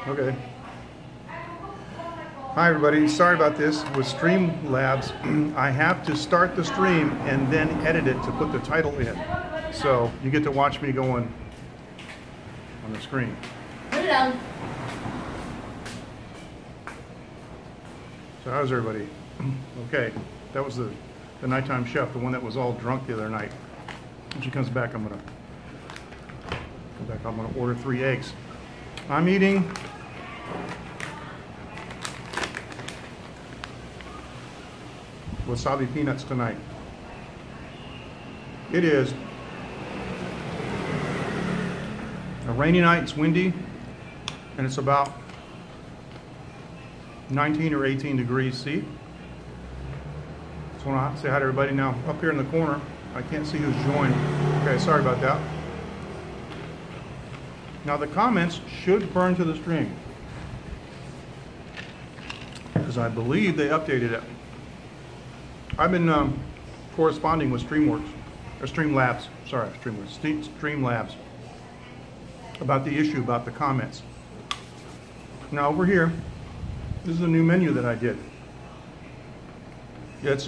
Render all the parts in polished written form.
Okay. Hi everybody, sorry about this. With Streamlabs, I have to start the stream and then edit it to put the title in. So you get to watch me going on the screen. Hello. So how's everybody? Okay, that was the nighttime chef, the one that was all drunk the other night. When she comes back, I'm gonna order 3 eggs. I'm eating wasabi peanuts tonight. It is a rainy night, it's windy, and it's about 19 or 18 degrees C. Just want to say hi to everybody now. Up here in the corner, I can't see who's joined. Okay, sorry about that. Now the comments should burn to the stream, because I believe they updated it. I've been corresponding with Streamlabs about the issue about the comments. Now over here, this is a new menu that I did. It's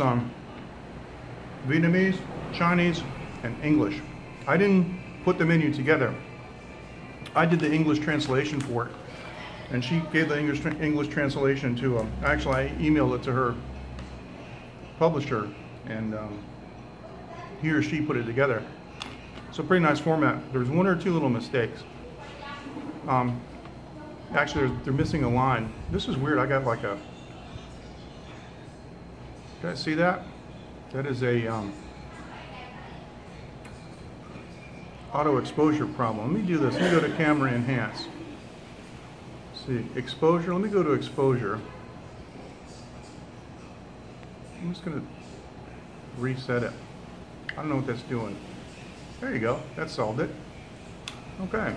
Vietnamese, Chinese, and English. I didn't put the menu together. I did the English translation for it, and she gave the English translation to actually I emailed it to her publisher, and he or she put it together. It's a pretty nice format. There's 1 or 2 little mistakes. Actually, they're missing a line. This is weird. I got like a. You guys see that? That is a auto exposure problem. Let me do this. Let me go to camera enhance. Let's see, exposure. Let me go to exposure. I'm just going to reset it. I don't know what that's doing. There you go. That solved it. Okay.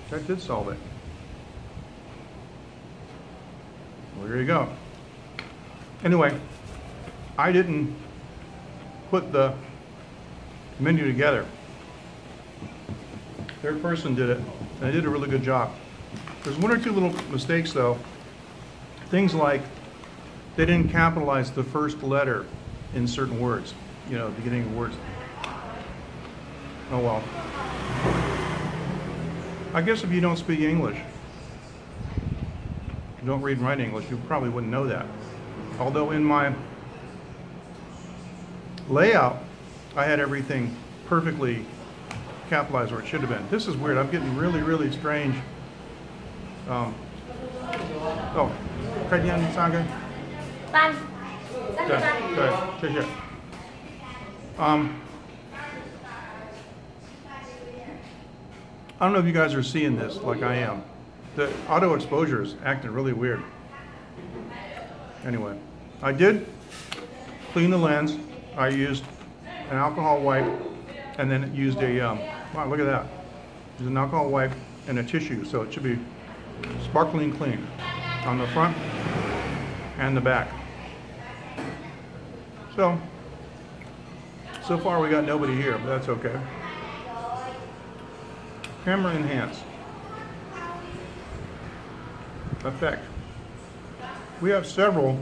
That did solve it. Well, there you go. Anyway, I didn't put the menu together. Third person did it, and they did a really good job. There's 1 or 2 little mistakes though. Things like they didn't capitalize the first letter in certain words, you know, beginning of words. Oh well. I guess if you don't speak English, you don't read and write English, you probably wouldn't know that. Although in my layout, I had everything perfectly capitalized where it should have been. This is weird. I'm getting really, really strange. Oh, I don't know if you guys are seeing this like I am. The auto exposure is acting really weird. Anyway, I did clean the lens. I used an alcohol wipe, and then it used a, wow, look at that. Used an alcohol wipe and a tissue, so it should be sparkling clean on the front and the back. So far we got nobody here, but that's okay. Camera enhance. Effect. We have several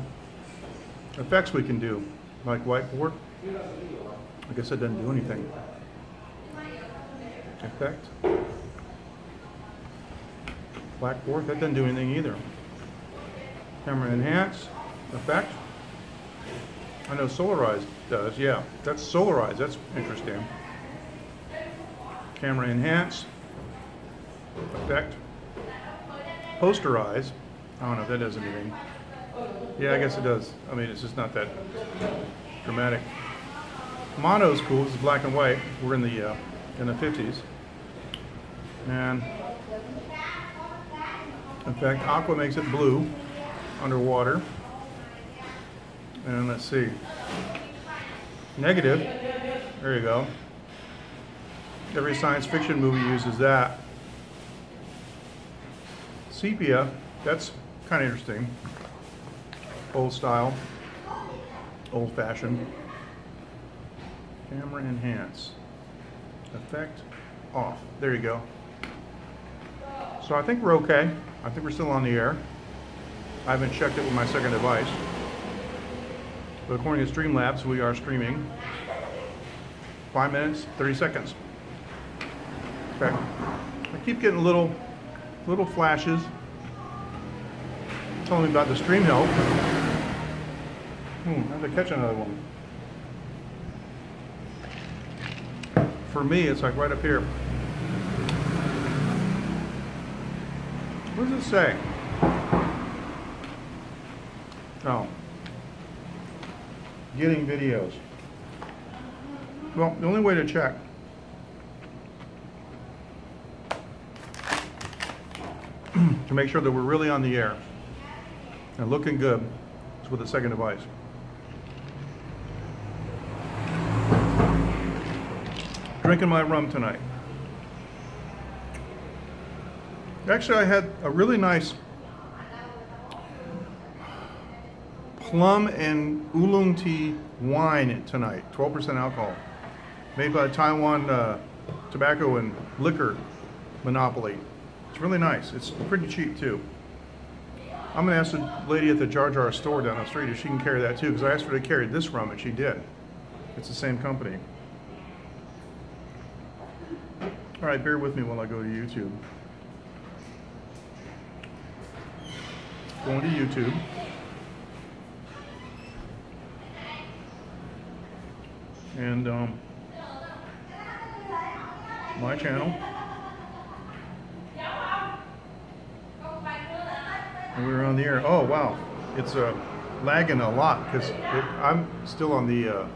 effects we can do, like whiteboard. I guess it doesn't do anything. Effect. Blackboard, that doesn't do anything either. Camera enhance. Effect. I know solarize does, yeah. That's solarize, that's interesting. Camera enhance. Effect. Posterize. I don't know if that does anything. Yeah, I guess it does. I mean, it's just not that dramatic. Mono's cool. This is black and white. We're in the 50s. And in fact, aqua makes it blue underwater. And let's see. Negative. There you go. Every science fiction movie uses that. Sepia. That's kind of interesting. Old style. Old fashioned. Camera enhance. Effect off. There you go. So I think we're okay. I think we're still on the air. I haven't checked it with my second device. But according to Streamlabs, we are streaming 5 minutes, 30 seconds. Okay. I keep getting little flashes telling me about the stream help. I have to catch another one. For me, it's like right up here. What does it say? Oh. Getting videos. Well, the only way to check to make sure that we're really on the air and looking good is with a second device. Drinking my rum tonight. Actually, I had a really nice plum and oolong tea wine tonight, 12% alcohol, made by Taiwan tobacco and liquor monopoly. It's really nice. It's pretty cheap too. I'm gonna ask the lady at the Jar Jar store down the street if she can carry that too, because I asked her to carry this rum and she did. It's the same company. All right, bear with me while I go to YouTube. Going to YouTube. And my channel. And we were on the air. Oh wow, it's lagging a lot because I'm still on the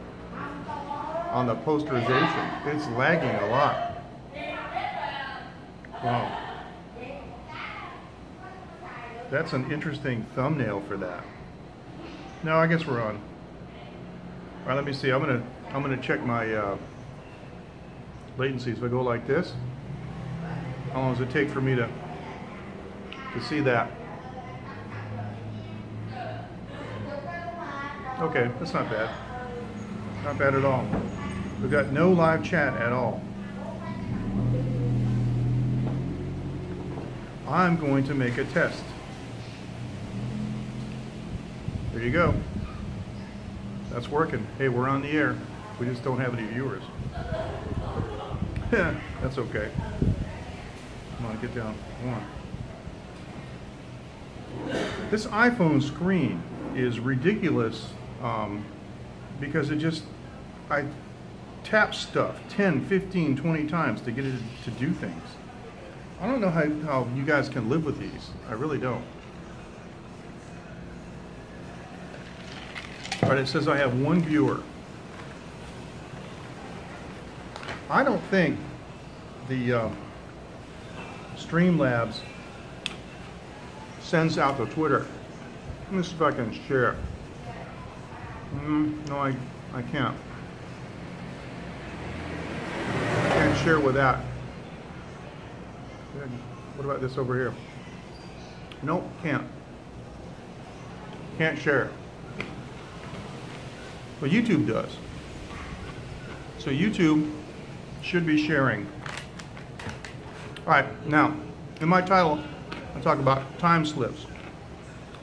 posterization. It's lagging a lot. Wow. That's an interesting thumbnail for that. No, I guess we're on. All right, let me see. I'm gonna check my latency. So I go like this. How long does it take for me to see that? Okay, that's not bad. Not bad at all. We've got no live chat at all. I'm going to make a test. There you go. That's working. Hey, we're on the air. We just don't have any viewers. Yeah, that's okay. Come on, get down. Come on. This iPhone screen is ridiculous because I tap stuff 10, 15, 20 times to get it to do things. I don't know how you guys can live with these. I really don't. All right, it says I have one viewer. I don't think the Streamlabs sends out to Twitter. Let me see if I can share. No, I can't. I can't share with that. What about this over here? Nope, can't. Can't share. But YouTube does. So YouTube should be sharing. All right, now, in my title, I talk about time slips.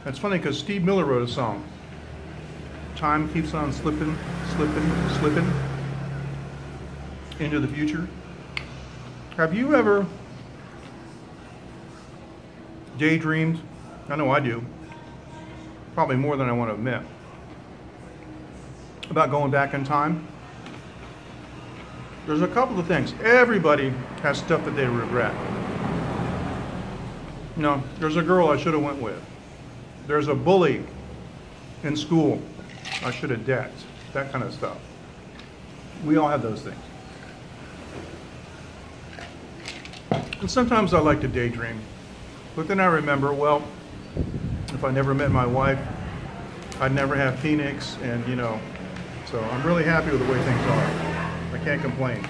It's funny because Steve Miller wrote a song. Time keeps on slipping, slipping, slipping into the future. Have you ever daydreamed? I know I do. Probably more than I want to admit. About going back in time. There's a couple of things. Everybody has stuff that they regret. You know, there's a girl I should have went with. There's a bully in school I should have decked. That kind of stuff. We all have those things. And sometimes I like to daydream. But then I remember, well, if I never met my wife, I'd never have Phoenix, and you know, so I'm really happy with the way things are. I can't complain.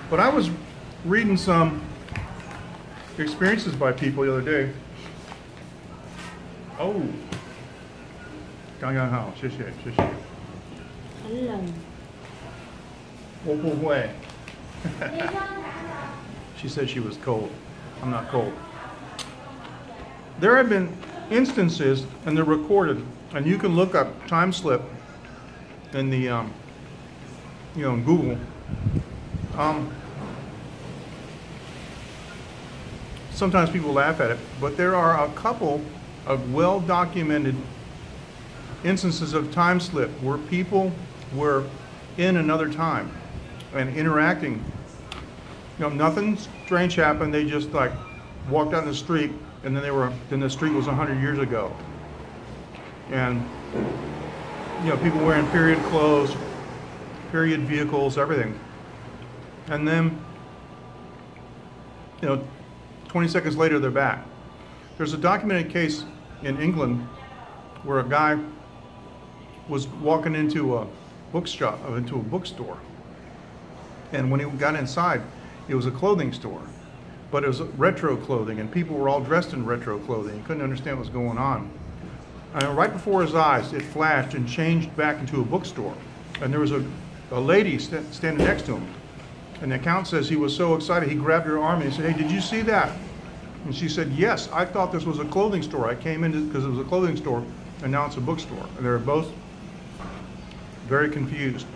But I was reading some experiences by people the other day. Oh. 刚刚好，谢谢，谢谢。很冷。我不会。She said she was cold. I'm not cold. There have been instances, and they're recorded, and you can look up time slip in the, in Google. Sometimes people laugh at it, but there are a couple of well-documented instances of time slip where people were in another time and interacting. Nothing strange happened. They just like walked down the street, and then the street was 100 years ago. And people wearing period clothes, period vehicles, everything. And then 20 seconds later they're back. There's a documented case in England where a guy was walking into a bookstore, and when he got inside, it was a clothing store, but it was retro clothing, and people were all dressed in retro clothing. He couldn't understand what was going on. And right before his eyes, it flashed and changed back into a bookstore, and there was a lady standing next to him. And the account says he was so excited, he grabbed her arm and he said, "Hey, did you see that?" And she said, "Yes, I thought this was a clothing store. I came in because it was a clothing store, and now it's a bookstore." And they were both very confused.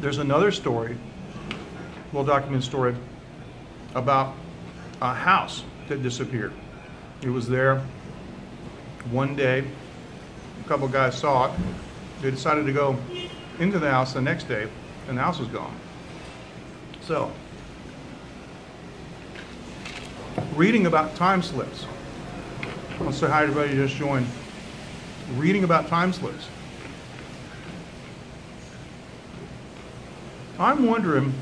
There's another story, well-documented story, about a house that disappeared. It was there one day. A couple guys saw it. They decided to go into the house the next day, and the house was gone. So, reading about time slips. Let's say hi to everybody who just joined. Reading about time slips. I'm wondering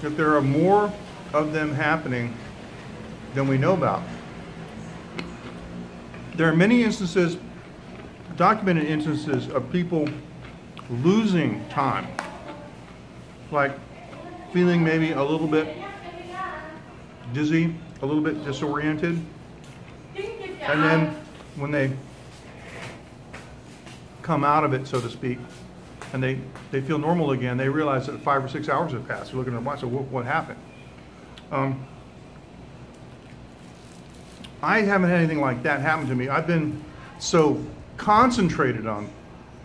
if there are more of them happening than we know about. There are many instances, documented instances, of people losing time, like feeling maybe a little bit dizzy, a little bit disoriented, and then when they come out of it, so to speak, and they feel normal again, they realize that 5 or 6 hours have passed. They're looking at their watch, so what happened? I haven't had anything like that happen to me. I've been so concentrated on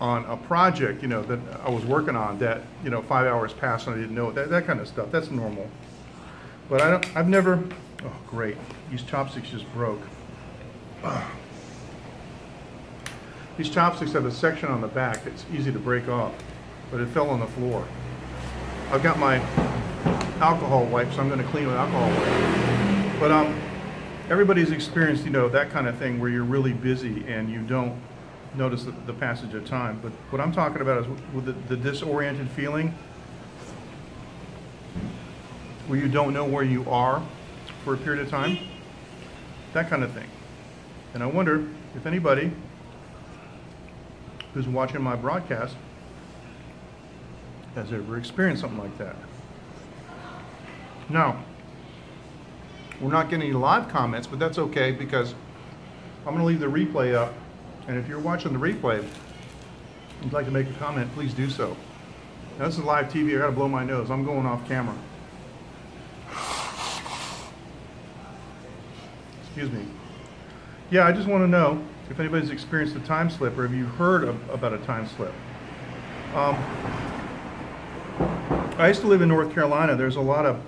a project, that I was working on, that 5 hours passed and I didn't know it. That kind of stuff. That's normal. But I've never. Oh, great! These chopsticks just broke. Ugh. These chopsticks have a section on the back that's easy to break off, but it fell on the floor. I've got my alcohol wipe, so I'm going to clean with alcohol wipe. But everybody's experienced, that kind of thing where you're really busy and you don't notice the passage of time. But what I'm talking about is with the disoriented feeling, where you don't know where you are for a period of time, that kind of thing. And I wonder if anybody who's watching my broadcast has ever experienced something like that. Now, we're not getting any live comments, but that's okay, because I'm going to leave the replay up, and if you're watching the replay and you'd like to make a comment, please do so. Now, this is live TV. I got to blow my nose. I'm going off camera. Excuse me. Yeah, I just want to know if anybody's experienced a time slip, or have you heard about a time slip. I used to live in North Carolina. There's a lot of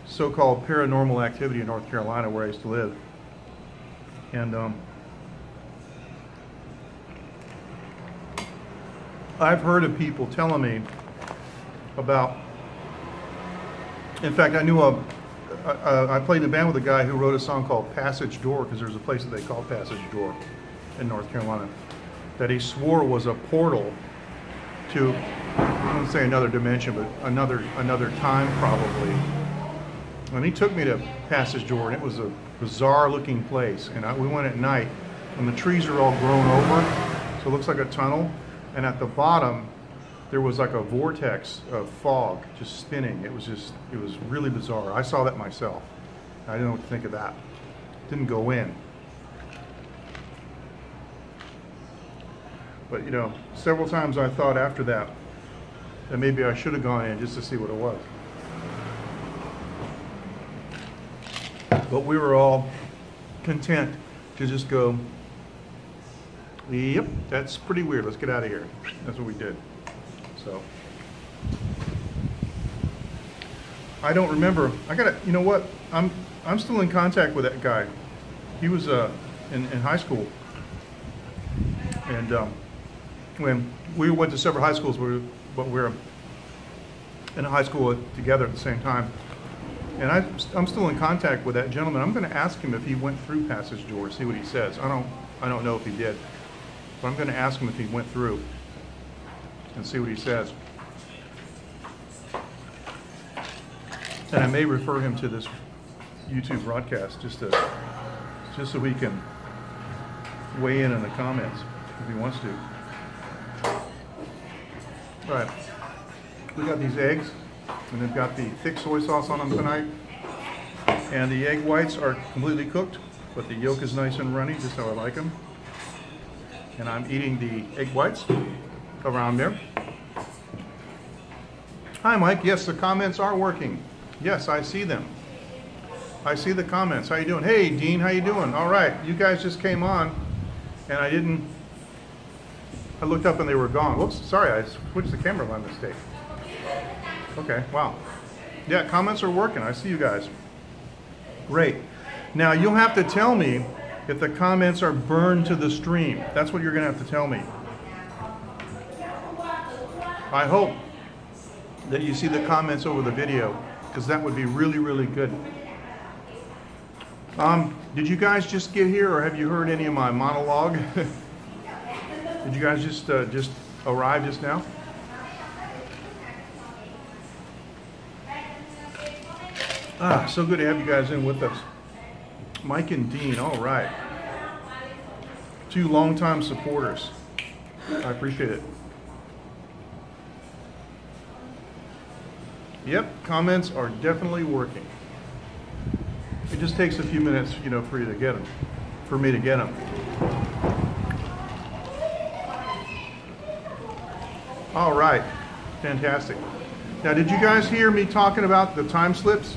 so-called paranormal activity in North Carolina where I used to live. And I've heard of people telling me about, in fact, I knew I played in a band with a guy who wrote a song called Passage Door, because there's a place that they call Passage Door in North Carolina, that he swore was a portal to, I wouldn't say another dimension, but another time probably. And he took me to Passage Door, and it was a bizarre looking place. And we went at night, and the trees are all grown over, so it looks like a tunnel. And at the bottom, there was like a vortex of fog just spinning. It was really bizarre. I saw that myself. I didn't know what to think of that. Didn't go in. But several times I thought after that maybe I should have gone in just to see what it was. But we were all content to just go, yep, that's pretty weird. Let's get out of here. That's what we did. So I don't remember. I gotta, you know what? I'm still in contact with that guy. He was in high school, and when we went to several high schools, but we were in a high school together at the same time. And I'm still in contact with that gentleman. I'm going to ask him if he went through Passage Door, see what he says. I don't know if he did, but I'm going to ask him if he went through and see what he says. And I may refer him to this YouTube broadcast just so he can weigh in the comments if he wants to. All right, we got these eggs, and they've got the thick soy sauce on them tonight. And the egg whites are completely cooked, but the yolk is nice and runny, just how I like them. And I'm eating the egg whites around there. Hi, Mike. Yes, the comments are working. Yes, I see them. I see the comments. How you doing? Hey, Dean, how you doing? All right, you guys just came on, and I looked up and they were gone. Whoops, sorry, I switched the camera by mistake. Okay, wow. Yeah, comments are working. I see you guys. Great. Now, you'll have to tell me if the comments are burned to the stream. That's what you're going to have to tell me. I hope that you see the comments over the video, because that would be really, really good. Did you guys just get here, or have you heard any of my monologue? Did you guys just arrive just now? So good to have you guys in with us. Mike and Dean, all right. 2 longtime supporters. I appreciate it. Yep, comments are definitely working. It just takes a few minutes, you know, for you to get them, for me to get them. All right, fantastic. Now, did you guys hear me talking about the time slips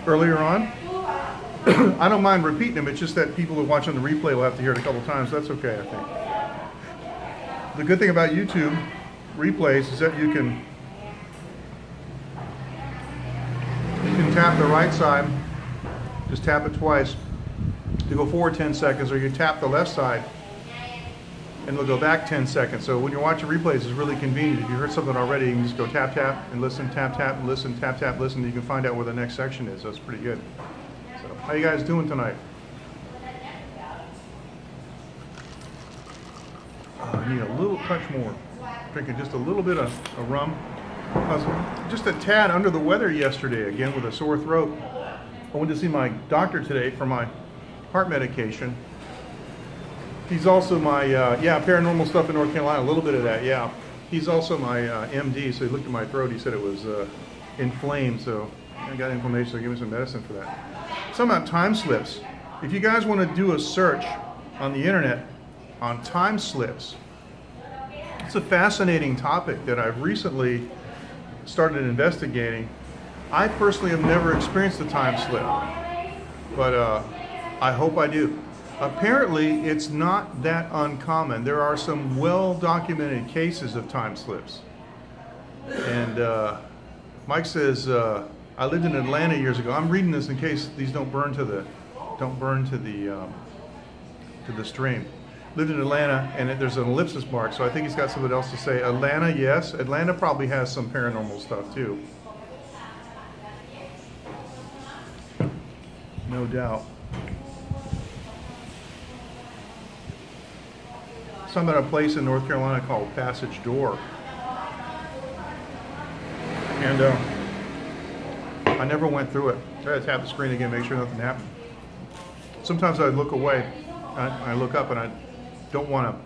earlier on? I don't mind repeating them. It's just that people who are watching the replay will have to hear it a couple times. That's okay, I think. The good thing about YouTube replays is that you can tap the right side, just tap it twice to go forward 10 seconds, or you tap the left side and it'll go back 10 seconds. So when you're watching replays, it's really convenient. If you heard something already, you can just go tap, tap, and listen, tap, tap, and listen, tap, tap, listen. You can find out where the next section is. That's pretty good. So, how you guys doing tonight? I need a little touch more. Drinking just a little bit of rum. I was just a tad under the weather yesterday, again with a sore throat. I went to see my doctor today for my heart medication. He's also my, paranormal stuff in North Carolina, a little bit of that, yeah. He's also my MD, so he looked at my throat, he said it was inflamed, so I got inflammation, so give me some medicine for that. Something about time slips. If you guys want to do a search on the internet on time slips, it's a fascinating topic that I've recently started investigating. I personally have never experienced a time slip, but I hope I do. Apparently, it's not that uncommon. There are some well-documented cases of time slips. And Mike says, I lived in Atlanta years ago. I'm reading this in case these don't burn to the stream. Lived in Atlanta, and there's an ellipsis mark, so I think he's got something else to say. Atlanta, yes. Atlanta probably has some paranormal stuff too. No doubt. Something about a place in North Carolina called Passage Door. And I never went through it. I had to tap the screen again, make sure nothing happened. Sometimes I look away, I look up and I don't want to.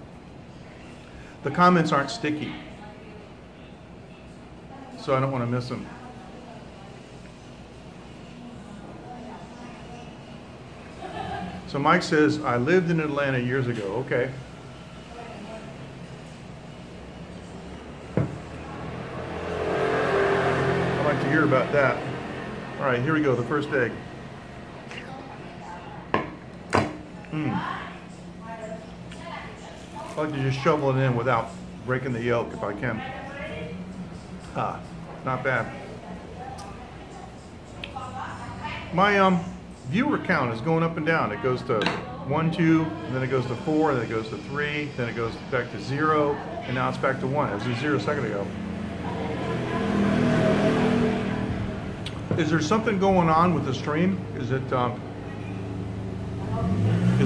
The comments aren't sticky, so I don't want to miss them. So Mike says, I lived in Atlanta years ago. Okay. I'd like to hear about that. All right, here we go, the first egg. I like to just shovel it in without breaking the yolk if I can. Not bad. My viewer count is going up and down. It goes to 1, 2, and then it goes to 4, then it goes to 3, then it goes back to 0, and now it's back to 1. It was 0 a second ago. Is there something going on with the stream? Is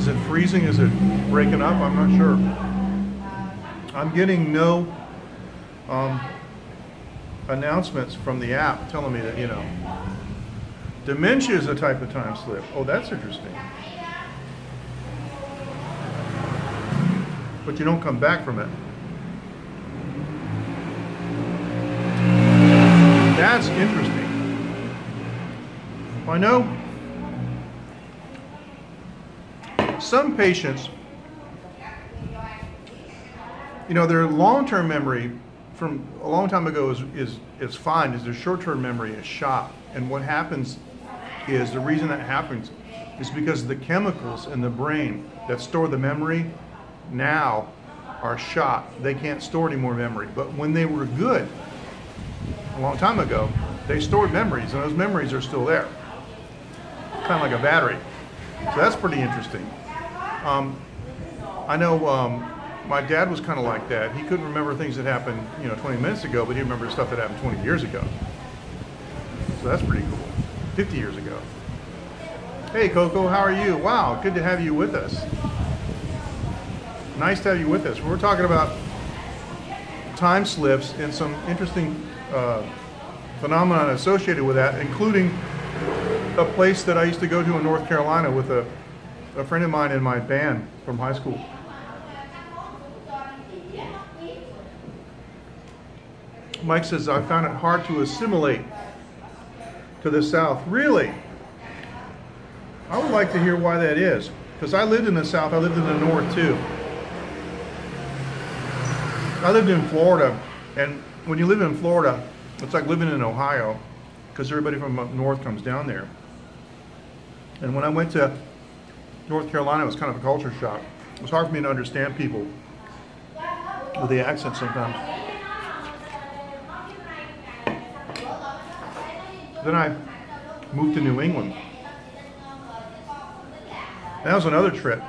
it freezing? Is it breaking up? I'm not sure. I'm getting no announcements from the app telling me that, you know, dementia is a type of time slip. Oh, that's interesting. But you don't come back from it. That's interesting. I know some patients, you know, their long-term memory from a long time ago is fine, is their short-term memory is shot. And what happens is, the reason that happens is because the chemicals in the brain that store the memory now are shot. They can't store any more memory. But when they were good, a long time ago, they stored memories, and those memories are still there. Kind of like a battery. So that's pretty interesting. I know my dad was kind of like that. He couldn't remember things that happened, you know, 20 minutes ago, but he remembered stuff that happened 20 years ago. So that's pretty cool. 50 years ago. Hey Coco, how are you? Wow, good to have you with us. Nice to have you with us. We're talking about time slips and some interesting phenomenon associated with that, including a place that I used to go to in North Carolina with a friend of mine in my band from high school. Mike says, I found it hard to assimilate to the South. Really? I would like to hear why that is, because I lived in the South, I lived in the North too. I lived in Florida, and when you live in Florida, it's like living in Ohio, because everybody from up north comes down there. And when I went to North Carolina, it was kind of a culture shock. It was hard for me to understand people with the accent sometimes. Then I moved to New England. That was another trip,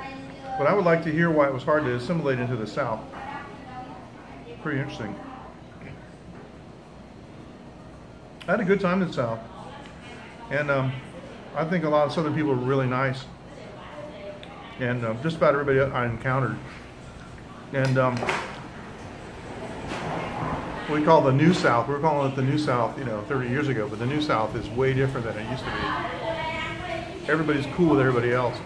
but I would like to hear why it was hard to assimilate into the South. Pretty interesting. I had a good time in the South, and I think a lot of Southern people are really nice, and just about everybody I encountered. And we call the New South, we were calling it the New South, you know, 30 years ago, but the New South is way different than it used to be. Everybody's cool with everybody else.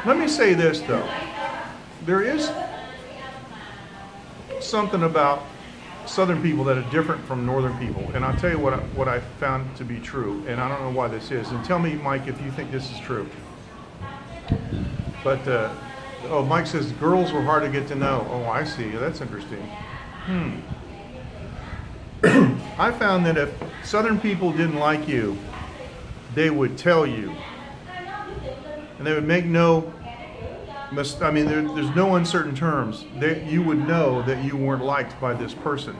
Let me say this though, there is something about Southern people that are different from Northern people, and I'll tell you what I found to be true, and I don't know why this is, and tell me, Mike, if you think this is true. But oh, Mike says girls were hard to get to know. Oh, I see. That's interesting. I found that if Southern people didn't like you, they would tell you, and they would make no. I mean, there's no uncertain terms. You would know that you weren't liked by this person.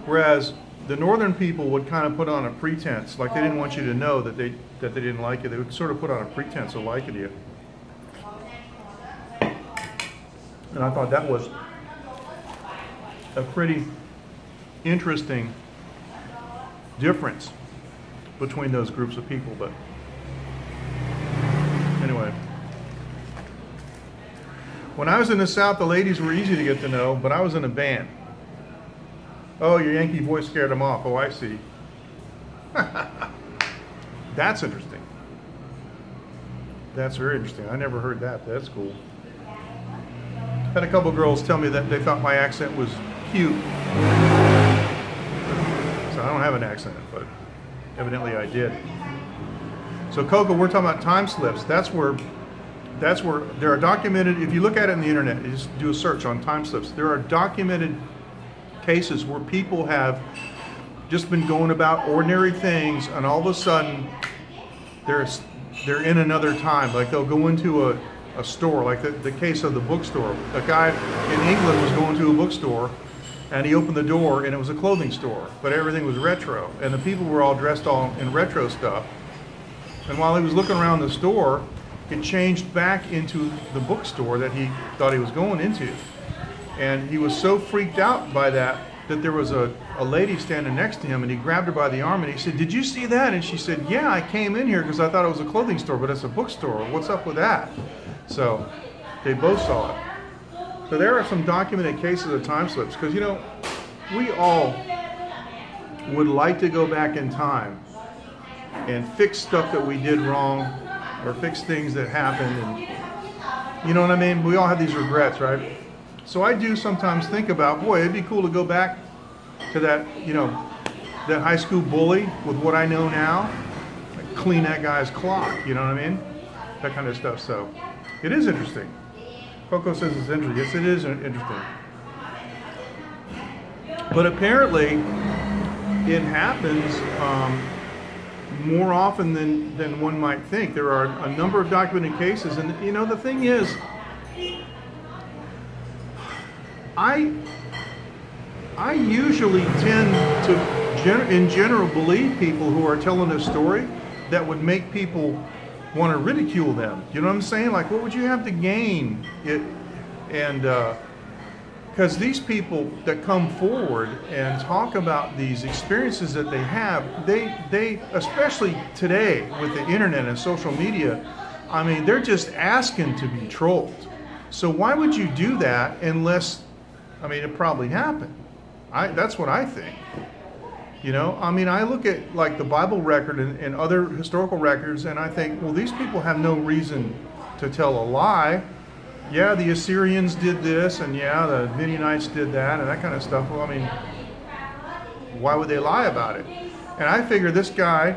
Whereas the Northern people would kind of put on a pretense, like they didn't want you to know that they didn't like you. They would sort of put on a pretense of liking you. And I thought that was a pretty interesting difference between those groups of people. But anyway. When I was in the South, the ladies were easy to get to know, but I was in a band. Oh, your Yankee voice scared them off. Oh, I see. That's interesting. That's very interesting. I never heard that. That's cool. Had a couple girls tell me that they thought my accent was cute. So I don't have an accent, but evidently I did. So Coco, we're talking about time slips. That's where there are documented, if you look at it on the internet, you just do a search on time slips, there are documented cases where people have just been going about ordinary things, and all of a sudden they're in another time. Like they'll go into a store, like the case of the bookstore. A guy in England was going to a bookstore, and he opened the door, and it was a clothing store, but everything was retro, and the people were all dressed all in retro stuff. And while he was looking around the store, it changed back into the bookstore that he thought he was going into. And he was so freaked out by that there was a lady standing next to him, and he grabbed her by the arm and he said, "Did you see that?" And she said, "Yeah, I came in here because I thought it was a clothing store, but it's a bookstore. What's up with that?" So they both saw it. So there are some documented cases of time slips, because, you know, we all would like to go back in time and fix stuff that we did wrong, or fix things that happened, and you know what I mean? We all have these regrets, right? So I do sometimes think about, boy, it'd be cool to go back to that, you know, that high school bully with what I know now, like clean that guy's clock, you know what I mean? That kind of stuff. So it is interesting. Coco says it's interesting. Yes, it is interesting. But apparently it happens more often than one might think. There are a number of documented cases, and you know, the thing is, I usually tend to, in general, believe people who are telling a story that would make people want to ridicule them. You know what I'm saying? Like, what would you have to gain? Because these people that come forward and talk about these experiences that they have, they especially today with the internet and social media, I mean, they're just asking to be trolled. So why would you do that unless, I mean, it probably happened. That's what I think. You know, I mean, I look at like the Bible record and other historical records, and I think, well, these people have no reason to tell a lie. Yeah, the Assyrians did this, and yeah, the Midianites did that, and that kind of stuff. Well, I mean, why would they lie about it? And I figure this guy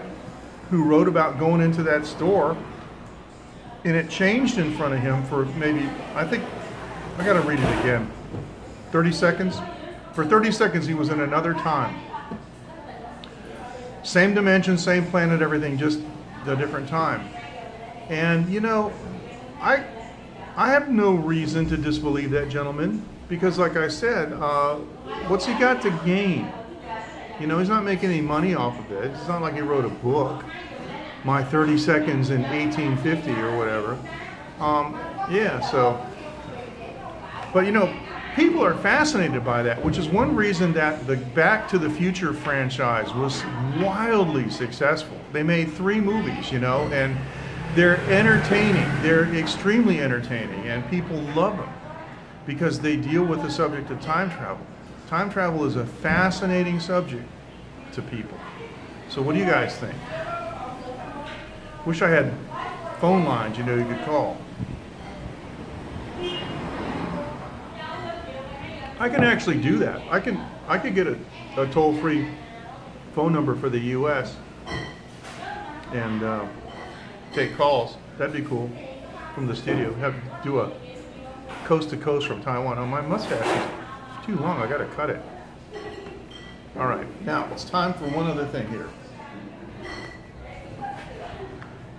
who wrote about going into that store, and it changed in front of him for maybe, I think, I got to read it again. 30 seconds? For 30 seconds, he was in another time. Same dimension, same planet, everything, just a different time. And, you know, I have no reason to disbelieve that gentleman, because, like I said, what's he got to gain? You know, he's not making any money off of it. It's not like he wrote a book, My 30 Seconds in 1850 or whatever. Yeah, so, but, you know, people are fascinated by that, which is one reason that the Back to the Future franchise was wildly successful. They made 3 movies, you know, and they're entertaining. They're extremely entertaining, and people love them because they deal with the subject of time travel. Time travel is a fascinating subject to people. So what do you guys think? Wish I had phone lines, you know, you could call. I can actually do that. I could get a toll-free phone number for the U.S. and take calls. That'd be cool from the studio. Have to do a coast to coast from Taiwan. Oh, my mustache is too long. I gotta cut it. All right, now it's time for one other thing here.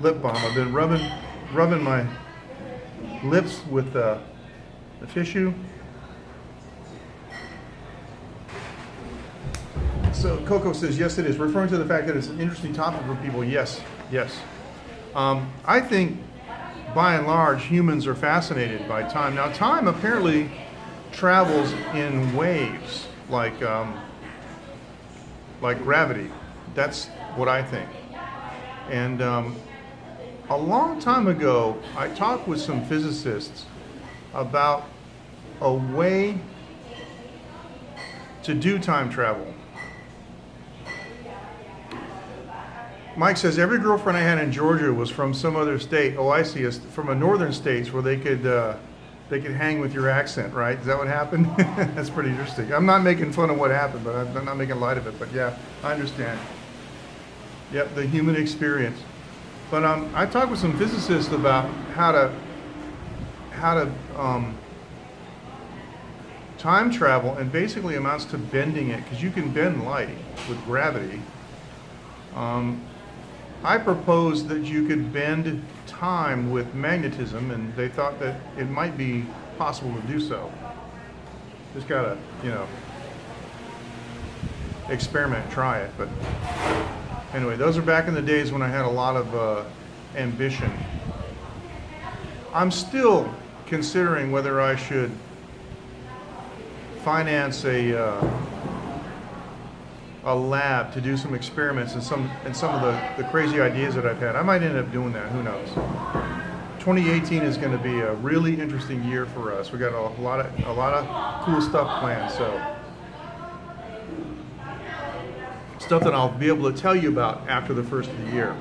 Lip balm. I've been rubbing my lips with the tissue. So Coco says, yes, it is. Referring to the fact that it's an interesting topic for people, yes, yes. I think, by and large, humans are fascinated by time. Now, time apparently travels in waves, like gravity. That's what I think. And a long time ago, I talked with some physicists about a way to do time travel. Mike says, every girlfriend I had in Georgia was from some other state. Oh, I see. It's from a northern states where they could hang with your accent, right? Is that what happened? That's pretty interesting. I'm not making fun of what happened, but I'm not making light of it. But yeah, I understand. Yep, the human experience. But I talked with some physicists about how to time travel, and basically amounts to bending it, because you can bend light with gravity. I proposed that you could bend time with magnetism, and they thought that it might be possible to do so. Just gotta, you know, experiment, try it. But anyway, those are back in the days when I had a lot of ambition. I'm still considering whether I should finance a lab to do some experiments and some of the crazy ideas that I've had. I might end up doing that. Who knows? 2018 is going to be a really interesting year for us. We got a lot of cool stuff planned. So stuff that I'll be able to tell you about after the first of the year,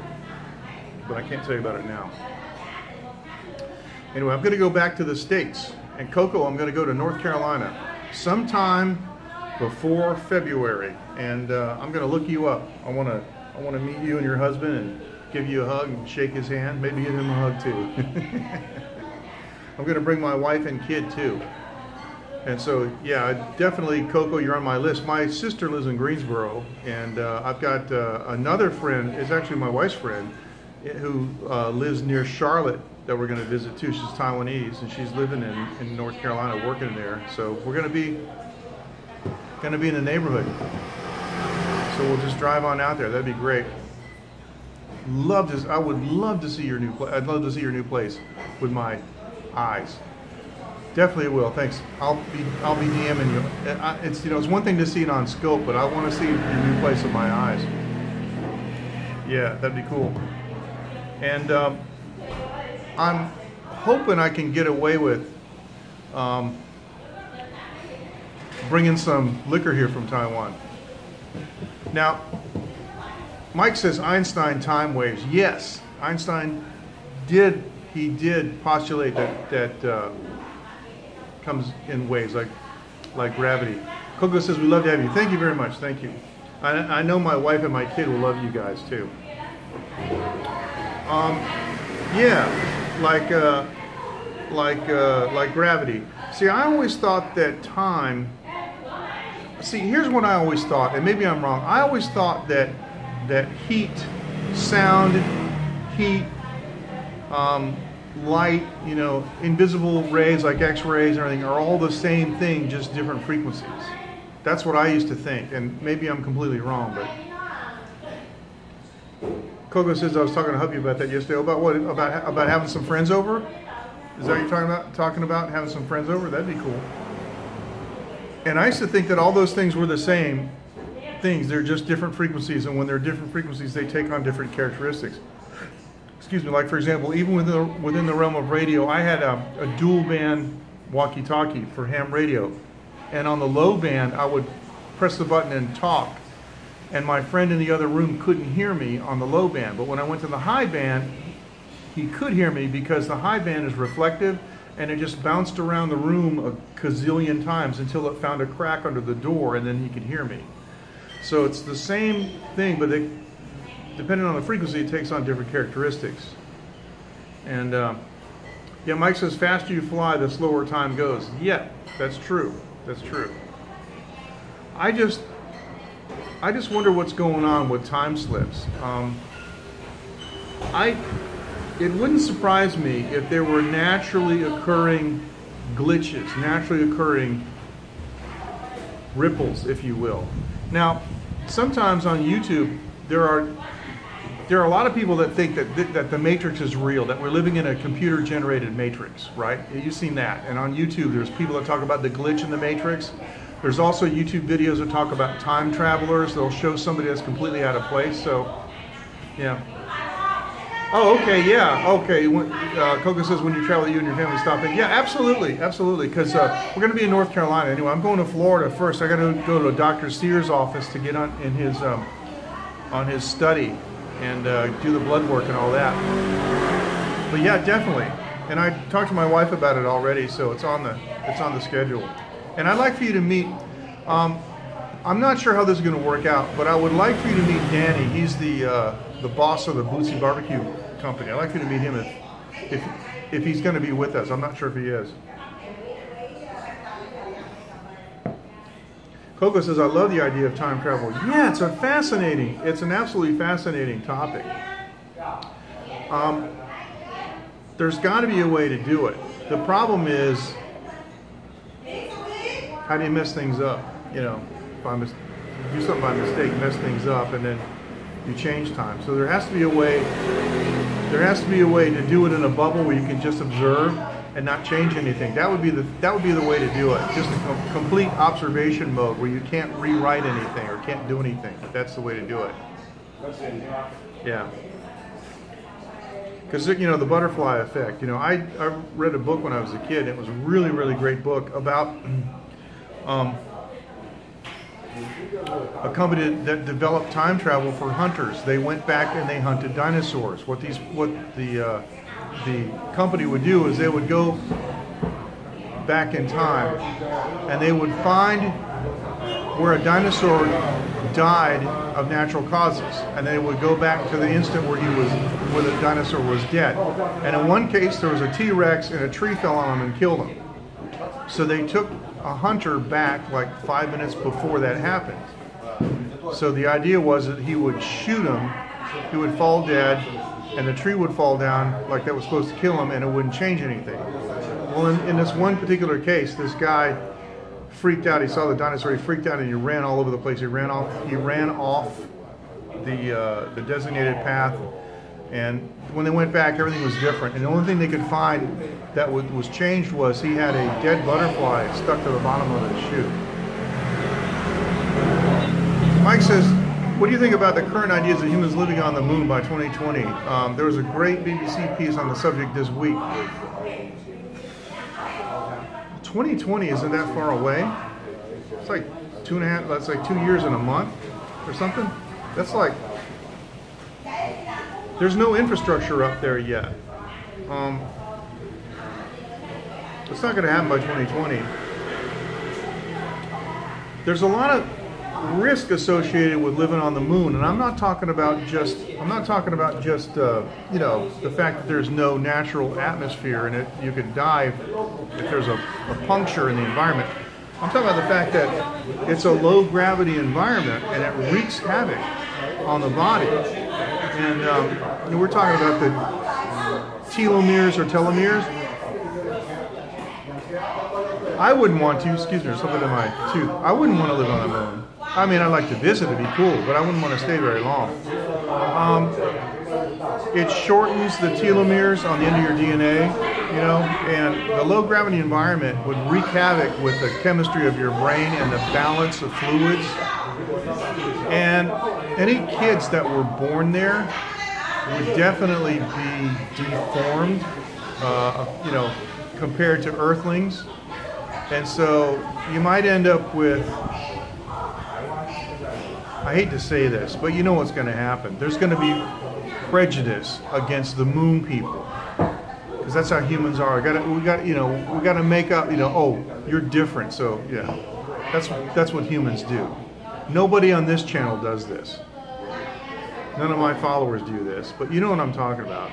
but I can't tell you about it now. Anyway, I'm going to go back to the States, and Coco, I'm going to go to North Carolina sometime before February, and I'm going to look you up. I want to meet you and your husband and give you a hug and shake his hand, maybe give him a hug too. I'm going to bring my wife and kid too. And so, yeah, definitely, Coco, you're on my list. My sister lives in Greensboro, and I've got another friend, it's actually my wife's friend, who lives near Charlotte that we're going to visit too. She's Taiwanese, and she's living in North Carolina, working there. So we're going to be in the neighborhood. So we'll just drive on out there. That'd be great. I would love to see your new place. I'd love to see your new place with my eyes. Definitely will. Thanks. I'll be DMing you. It's, you know, it's one thing to see it on scope, but I want to see your new place with my eyes. Yeah, that'd be cool. And I'm hoping I can get away with bringing some liquor here from Taiwan. Now, Mike says Einstein time waves. Yes, Einstein did postulate that comes in waves like gravity. Coco says, we love to have you. Thank you very much. Thank you. I know my wife and my kid will love you guys too. Yeah, like gravity. See, I always thought that time. See, here's what I always thought, and maybe I'm wrong. I always thought that heat, sound, heat, light, you know, invisible rays like X-rays and everything are all the same thing, just different frequencies. That's what I used to think, and maybe I'm completely wrong. But Coco says, I was talking to hubby about that yesterday. About what? About having some friends over? Is that what you're talking about? Having some friends over? That'd be cool. And I used to think that all those things were the same things. They're just different frequencies, and when they're different frequencies, they take on different characteristics. Excuse me. Like, for example, even within the realm of radio, I had a dual band walkie-talkie for ham radio, and on the low band, I would press the button and talk, and my friend in the other room couldn't hear me on the low band. But when I went to the high band, he could hear me because the high band is reflective, and it just bounced around the room a gazillion times until it found a crack under the door, and then he could hear me. So it's the same thing, but depending on the frequency, it takes on different characteristics. And yeah, Mike says, faster you fly, the slower time goes. Yeah, that's true. That's true. I just wonder what's going on with time slips. It wouldn't surprise me if there were naturally occurring glitches, naturally occurring ripples, if you will. Now, sometimes on YouTube, there are a lot of people that think that the Matrix is real, that we're living in a computer-generated Matrix, right? You've seen that. And on YouTube, there's people that talk about the glitch in the Matrix. There's also YouTube videos that talk about time travelers. They'll show somebody that's completely out of place. So, yeah. Oh, okay, yeah, okay. Coco says, when you travel, you and your family stop in. Yeah, absolutely, absolutely. Because we're going to be in North Carolina anyway. I'm going to Florida first. I got to go to Dr. Sears' office to get on his study and do the blood work and all that. But yeah, definitely. And I talked to my wife about it already, so it's on the schedule. And I'd like for you to meet. I'm not sure how this is going to work out, but I would like for you to meet Danny. He's the boss of the Bootsy Barbecue Company. I'd like for you to meet him if he's going to be with us. I'm not sure if he is. Coco says, I love the idea of time travel. Yeah, it's an absolutely fascinating topic. There's got to be a way to do it. The problem is, how do you mess things up? You know, do something by mistake, mess things up, and then you change time. So there has to be a way. There has to be a way to do it in a bubble where you can just observe and not change anything. That would be the way to do it. Just a complete observation mode where you can't rewrite anything or can't do anything. That's the way to do it. Yeah. Because, you know, the butterfly effect. You know, I read a book when I was a kid. It was a really, really great book about a company that developed time travel for hunters. They went back and they hunted dinosaurs. What the company would do is they would go back in time and they would find where a dinosaur died of natural causes, and they would go back to the instant where the dinosaur was dead. And in one case, there was a T-Rex and a tree fell on him and killed him. So they took a hunter back like 5 minutes before that happened. So the idea was that he would shoot him, he would fall dead, and the tree would fall down like that was supposed to kill him, and it wouldn't change anything. Well, in this one particular case, this guy freaked out. He saw the dinosaur. He freaked out and he ran all over the place. He ran off the designated path. And when they went back, everything was different. And the only thing they could find that was changed was he had a dead butterfly stuck to the bottom of his shoe. Mike says, what do you think about the current ideas of humans living on the moon by 2020? There was a great BBC piece on the subject this week. 2020 isn't that far away. It's like 2.5, that's like 2 years and a month or something. That's like, there's no infrastructure up there yet. It's not going to happen by 2020. There's a lot of risk associated with living on the moon, and I'm not talking about just you know, the fact that there's no natural atmosphere and you could die if there's a puncture in the environment. I'm talking about the fact that it's a low gravity environment and it wreaks havoc on the body. And we're talking about the telomeres or telomeres. I wouldn't want to, excuse me, there's something in my tooth. I wouldn't want to live on the moon. I mean, I'd like to visit, it'd be cool, but I wouldn't want to stay very long. It shortens the telomeres on the end of your DNA, you know, and the low gravity environment would wreak havoc with the chemistry of your brain and the balance of fluids. And any kids that were born there would definitely be deformed, you know, compared to Earthlings. And so you might end up with, I hate to say this, but you know what's going to happen. There's going to be prejudice against the moon people, because that's how humans are. We got to make up, you know, oh, you're different, so yeah, that's what humans do. Nobody on this channel does this. None of my followers do this, but you know what I'm talking about.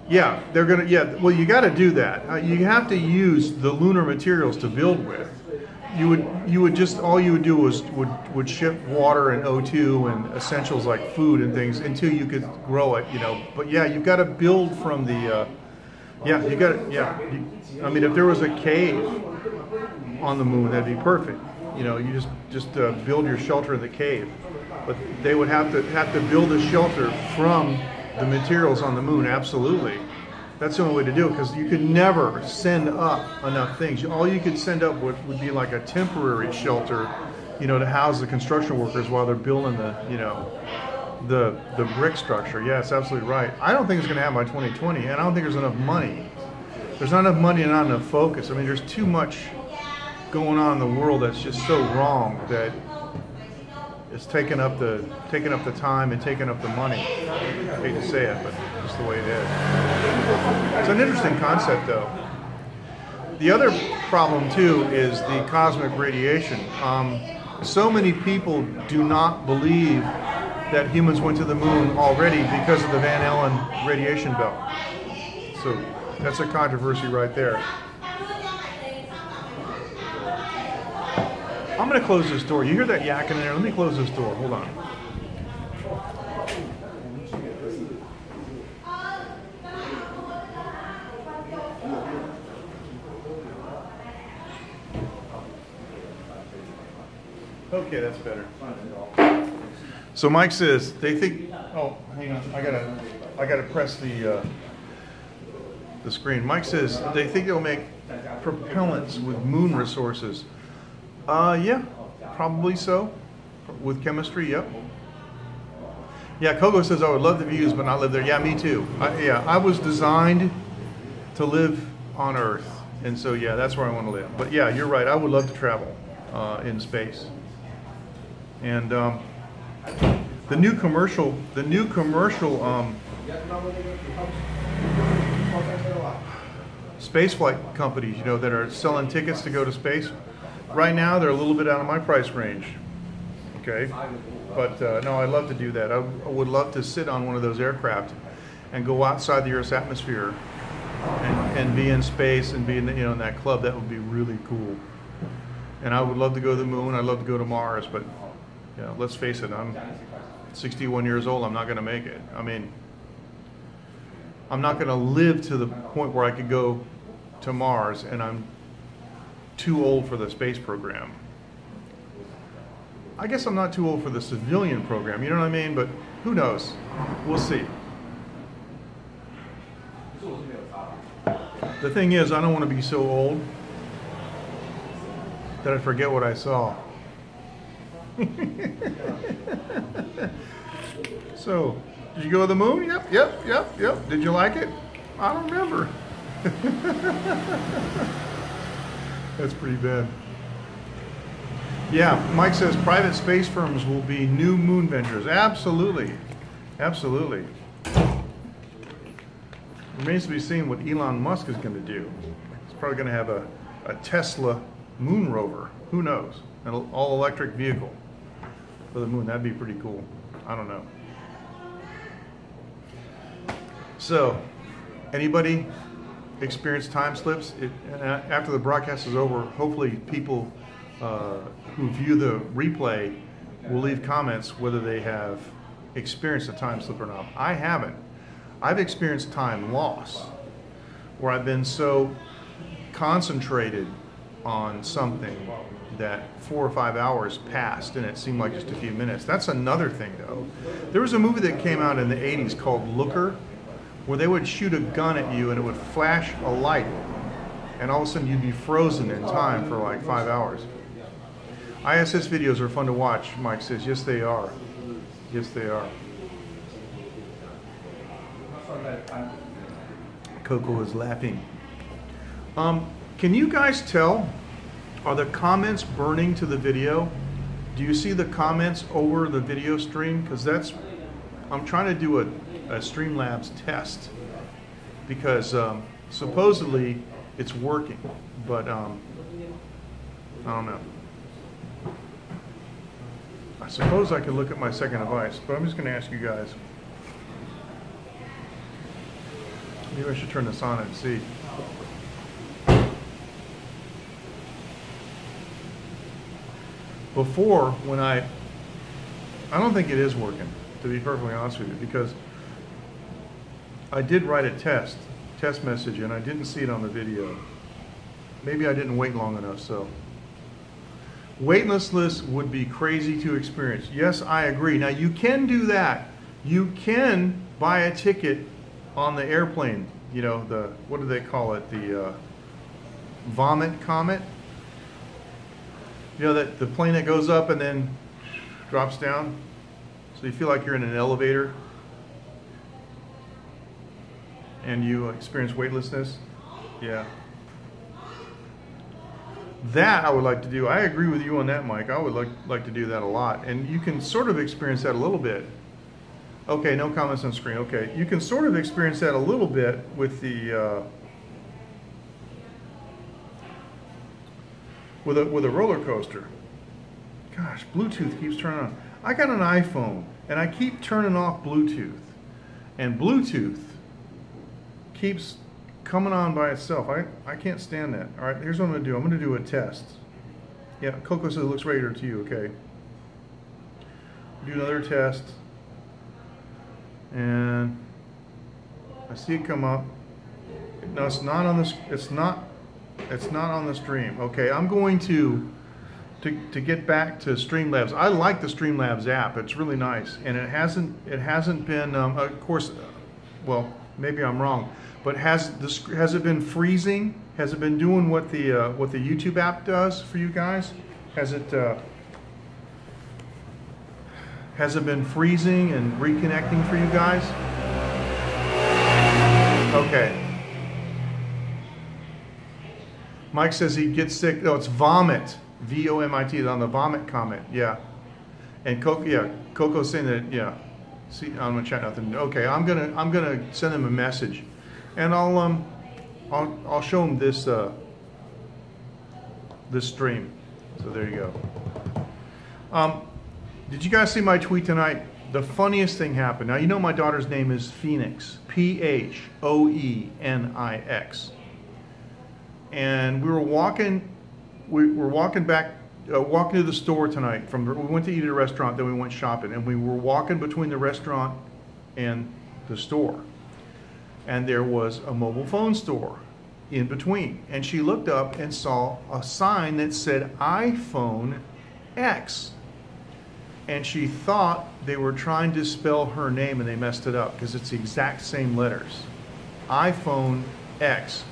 Yeah, they're gonna. Yeah, well, you got to do that. You have to use the lunar materials to build with. You would just, all you would do was would ship water and O2 and essentials like food and things until you could grow it, you know. But yeah, you've got to build from the. Yeah, you got to. Yeah, I mean, if there was a cave on the moon, that'd be perfect. You know, you just build your shelter in the cave. But they would have to build a shelter from the materials on the moon. Absolutely. That's the only way to do it, because you could never send up enough things. All you could send up would be like a temporary shelter, you know, to house the construction workers while they're building the, you know, the brick structure. Yeah, it's absolutely right. I don't think it's going to happen by 2020, and I don't think there's enough money. There's not enough money and not enough focus. I mean, there's too much going on in the world that's just so wrong that it's taking up the time and taking up the money. I hate to say it, but just the way it is. It's an interesting concept, though. The other problem too is the cosmic radiation. So many people do not believe that humans went to the moon already because of the Van Allen radiation belt. So that's a controversy right there. I'm going to close this door. You hear that yakking in there? Let me close this door. Hold on. Okay, that's better. So Mike says they think. Oh, hang on. I gotta press the screen. Mike says they think they'll make propellants with moon resources. Yeah, probably so. With chemistry, yep. Yeah, Coco says I would love the views, but not live there. Yeah, me too. Yeah, I was designed to live on Earth, and so yeah, that's where I want to live. But yeah, you're right. I would love to travel in space. And the new commercial space flight companies, you know, that are selling tickets to go to space. Right now, they're a little bit out of my price range. Okay, but no, I'd love to do that. I would love to sit on one of those aircraft and go outside the Earth's atmosphere and be in space and be in, you know, in that club. That would be really cool. And I would love to go to the moon. I'd love to go to Mars, but yeah, let's face it, I'm 61 years old. I'm not going to make it. I mean, I'm not going to live to the point where I could go to Mars, and I'm too old for the space program. I guess I'm not too old for the civilian program, you know what I mean? But who knows? We'll see. The thing is, I don't want to be so old that I forget what I saw. So, did you go to the moon? Yep. Did you like it? I don't remember. That's pretty bad. Yeah, Mike says private space firms will be new moon ventures. Absolutely. Absolutely. Remains to be seen what Elon Musk is going to do. He's probably going to have a Tesla moon rover. Who knows? An all-electric vehicle for the moon. That'd be pretty cool. I don't know. So, anybody experience time slips? After the broadcast is over, hopefully people who view the replay will leave comments whether they have experienced a time slip or not. I haven't. I've experienced time loss, where I've been so concentrated on something that 4 or 5 hours passed and it seemed like just a few minutes. That's another thing though. There was a movie that came out in the 80s called Looker, where they would shoot a gun at you and it would flash a light, and all of a sudden you'd be frozen in time for like 5 hours. ISS videos are fun to watch, Mike says. Yes, they are. Yes, they are. Coco is laughing. Can you guys tell? Are the comments burning to the video? Do you see the comments over the video stream? Because that's, I'm trying to do a Streamlabs test, because supposedly it's working, but I don't know. I suppose I could look at my second device, but I'm just going to ask you guys. Maybe I should turn this on and see. Before, when I don't think it is working, to be perfectly honest with you, because I did write a test message and I didn't see it on the video. Maybe I didn't wait long enough, so. Weightlessness would be crazy to experience. Yes, I agree. Now you can do that. You can buy a ticket on the airplane. You know, the, what do they call it? The vomit comet. You know, that the plane that goes up and then drops down. So you feel like you're in an elevator and you experience weightlessness. Yeah. That I would like to do. I agree with you on that, Mike. I would like to do that a lot. And you can sort of experience that a little bit. Okay, no comments on screen. Okay, you can sort of experience that a little bit with the with a roller coaster. Gosh, Bluetooth keeps turning on. I got an iPhone and I keep turning off Bluetooth, and Bluetooth keeps coming on by itself. I can't stand that. All right, here's what I'm going to do. I'm going to do a test. Yeah, Coco says it looks regular to you. Okay. Do another test. And I see it come up. No, it's not on this. It's not on the stream. Okay, I'm going to to get back to Streamlabs. I like the Streamlabs app. It's really nice, and it hasn't been. Of course, well, maybe I'm wrong, but has it been freezing? Has it been doing what the YouTube app does for you guys? Has it been freezing and reconnecting for you guys? Okay. Mike says he gets sick. No, it's vomit. VOMIT on the vomit comment. Yeah. And Coco's saying that. Yeah. See, I'm gonna chat nothing. Okay, I'm gonna send him a message, and I'll show him this this stream. So there you go. Did you guys see my tweet tonight? The funniest thing happened. Now you know my daughter's name is Phoenix. Phoenix. And we were walking. We were walking back, walking to the store tonight. We went to eat at a restaurant, then we went shopping, and we were walking between the restaurant and the store. And there was a mobile phone store in between. And she looked up and saw a sign that said iPhone X. And she thought they were trying to spell her name, and they messed it up because it's the exact same letters. iPhone X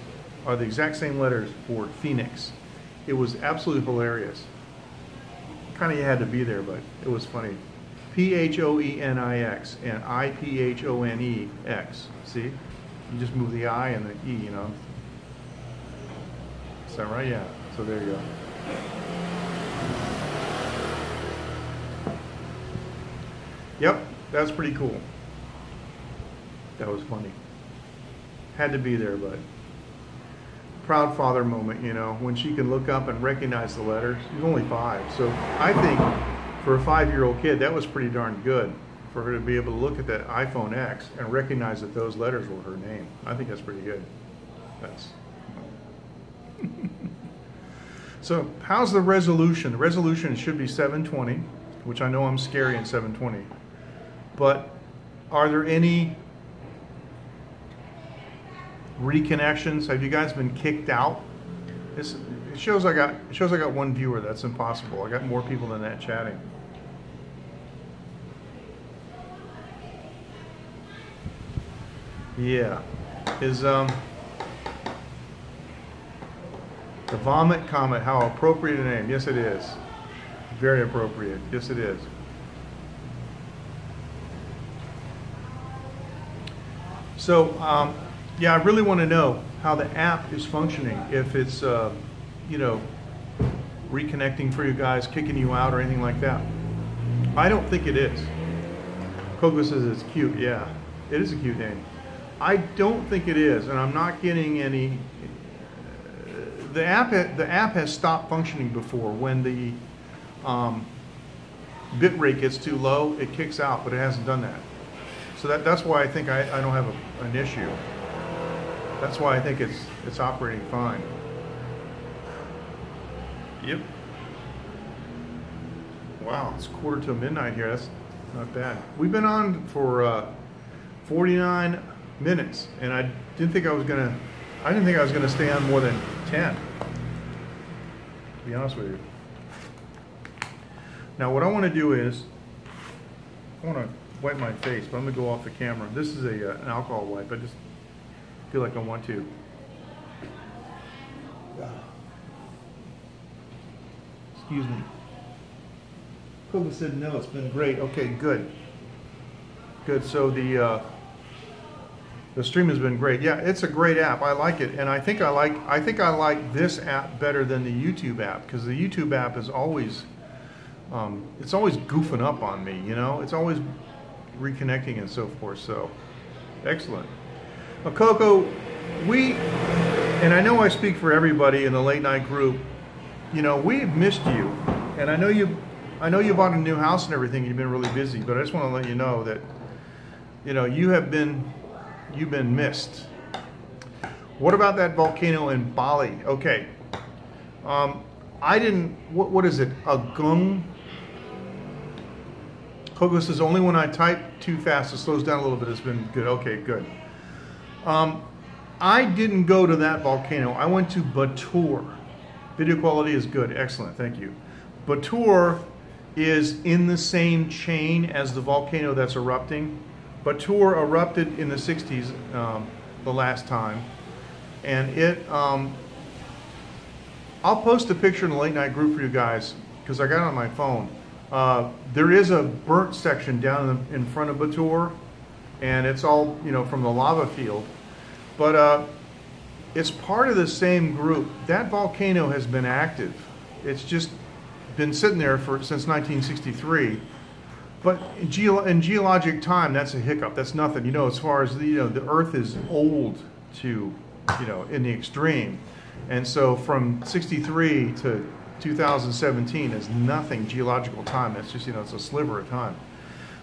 are the exact same letters for Phoenix. It was absolutely hilarious. Kind of you had to be there, but it was funny. PHOENIX and IPHONEX. See? You just move the I and the E, you know. Is that right? Yeah. So there you go. Yep, that's pretty cool. That was funny. Had to be there, but proud father moment, you know, when she can look up and recognize the letters. She's only 5, so I think for a 5-year-old kid, that was pretty darn good for her to be able to look at that iPhone X and recognize that those letters were her name. I think that's pretty good. That's so how's the resolution? The resolution should be 720, which I know I'm scary in 720. But are there any reconnections? Have you guys been kicked out? It shows I got 1 viewer. That's impossible. I got more people than that chatting. Yeah. Is the vomit comment, how appropriate a name? Yes, it is. Very appropriate. Yes, it is. So, yeah, I really want to know how the app is functioning. If it's, you know, reconnecting for you guys, kicking you out, or anything like that. I don't think it is. Coco says it's cute. Yeah, it is a cute name. I don't think it is, and I'm not getting any. The app has stopped functioning before when the bit rate gets too low. It kicks out, but it hasn't done that. So that's why I think I don't have an issue. That's why I think it's operating fine. Yep. Wow, it's 1:45 here. That's not bad. We've been on for 49 minutes, and I didn't think I was gonna stay on more than 10. To be honest with you. Now, what I want to do is I want to wipe my face, but I'm gonna go off the camera. This is an alcohol wipe. I just feel like I want to. Excuse me. Coco said no, it's been great. Okay, good. Good. So the stream has been great. Yeah, it's a great app. I like it, and I think I like this app better than the YouTube app, because the YouTube app is always it's always goofing up on me. You know, it's always reconnecting and so forth. So excellent. Coco, and I know I speak for everybody in the late night group, you know, we've missed you, and I know you bought a new house and everything. You've been really busy, but I just want to let you know that, you know, you've been missed. What about that volcano in Bali? Okay, I didn't. What is it? A gung? Coco says only when I type too fast it slows down a little bit. It's been good. Okay, good. I didn't go to that volcano. I went to Batur. Video quality is good. Excellent. Thank you. Batur is in the same chain as the volcano that's erupting. Batur erupted in the 60s the last time, and I'll post a picture in the late night group for you guys because I got it on my phone. There is a burnt section down in front of Batur, and it's all, you know, from the lava field, but it's part of the same group. That volcano has been active. It's just been sitting there since 1963. But in geologic time, that's a hiccup. That's nothing. You know, as far as the Earth is old to, in the extreme, and so from 63 to 2017 is nothing geological time. It's just, it's a sliver of time.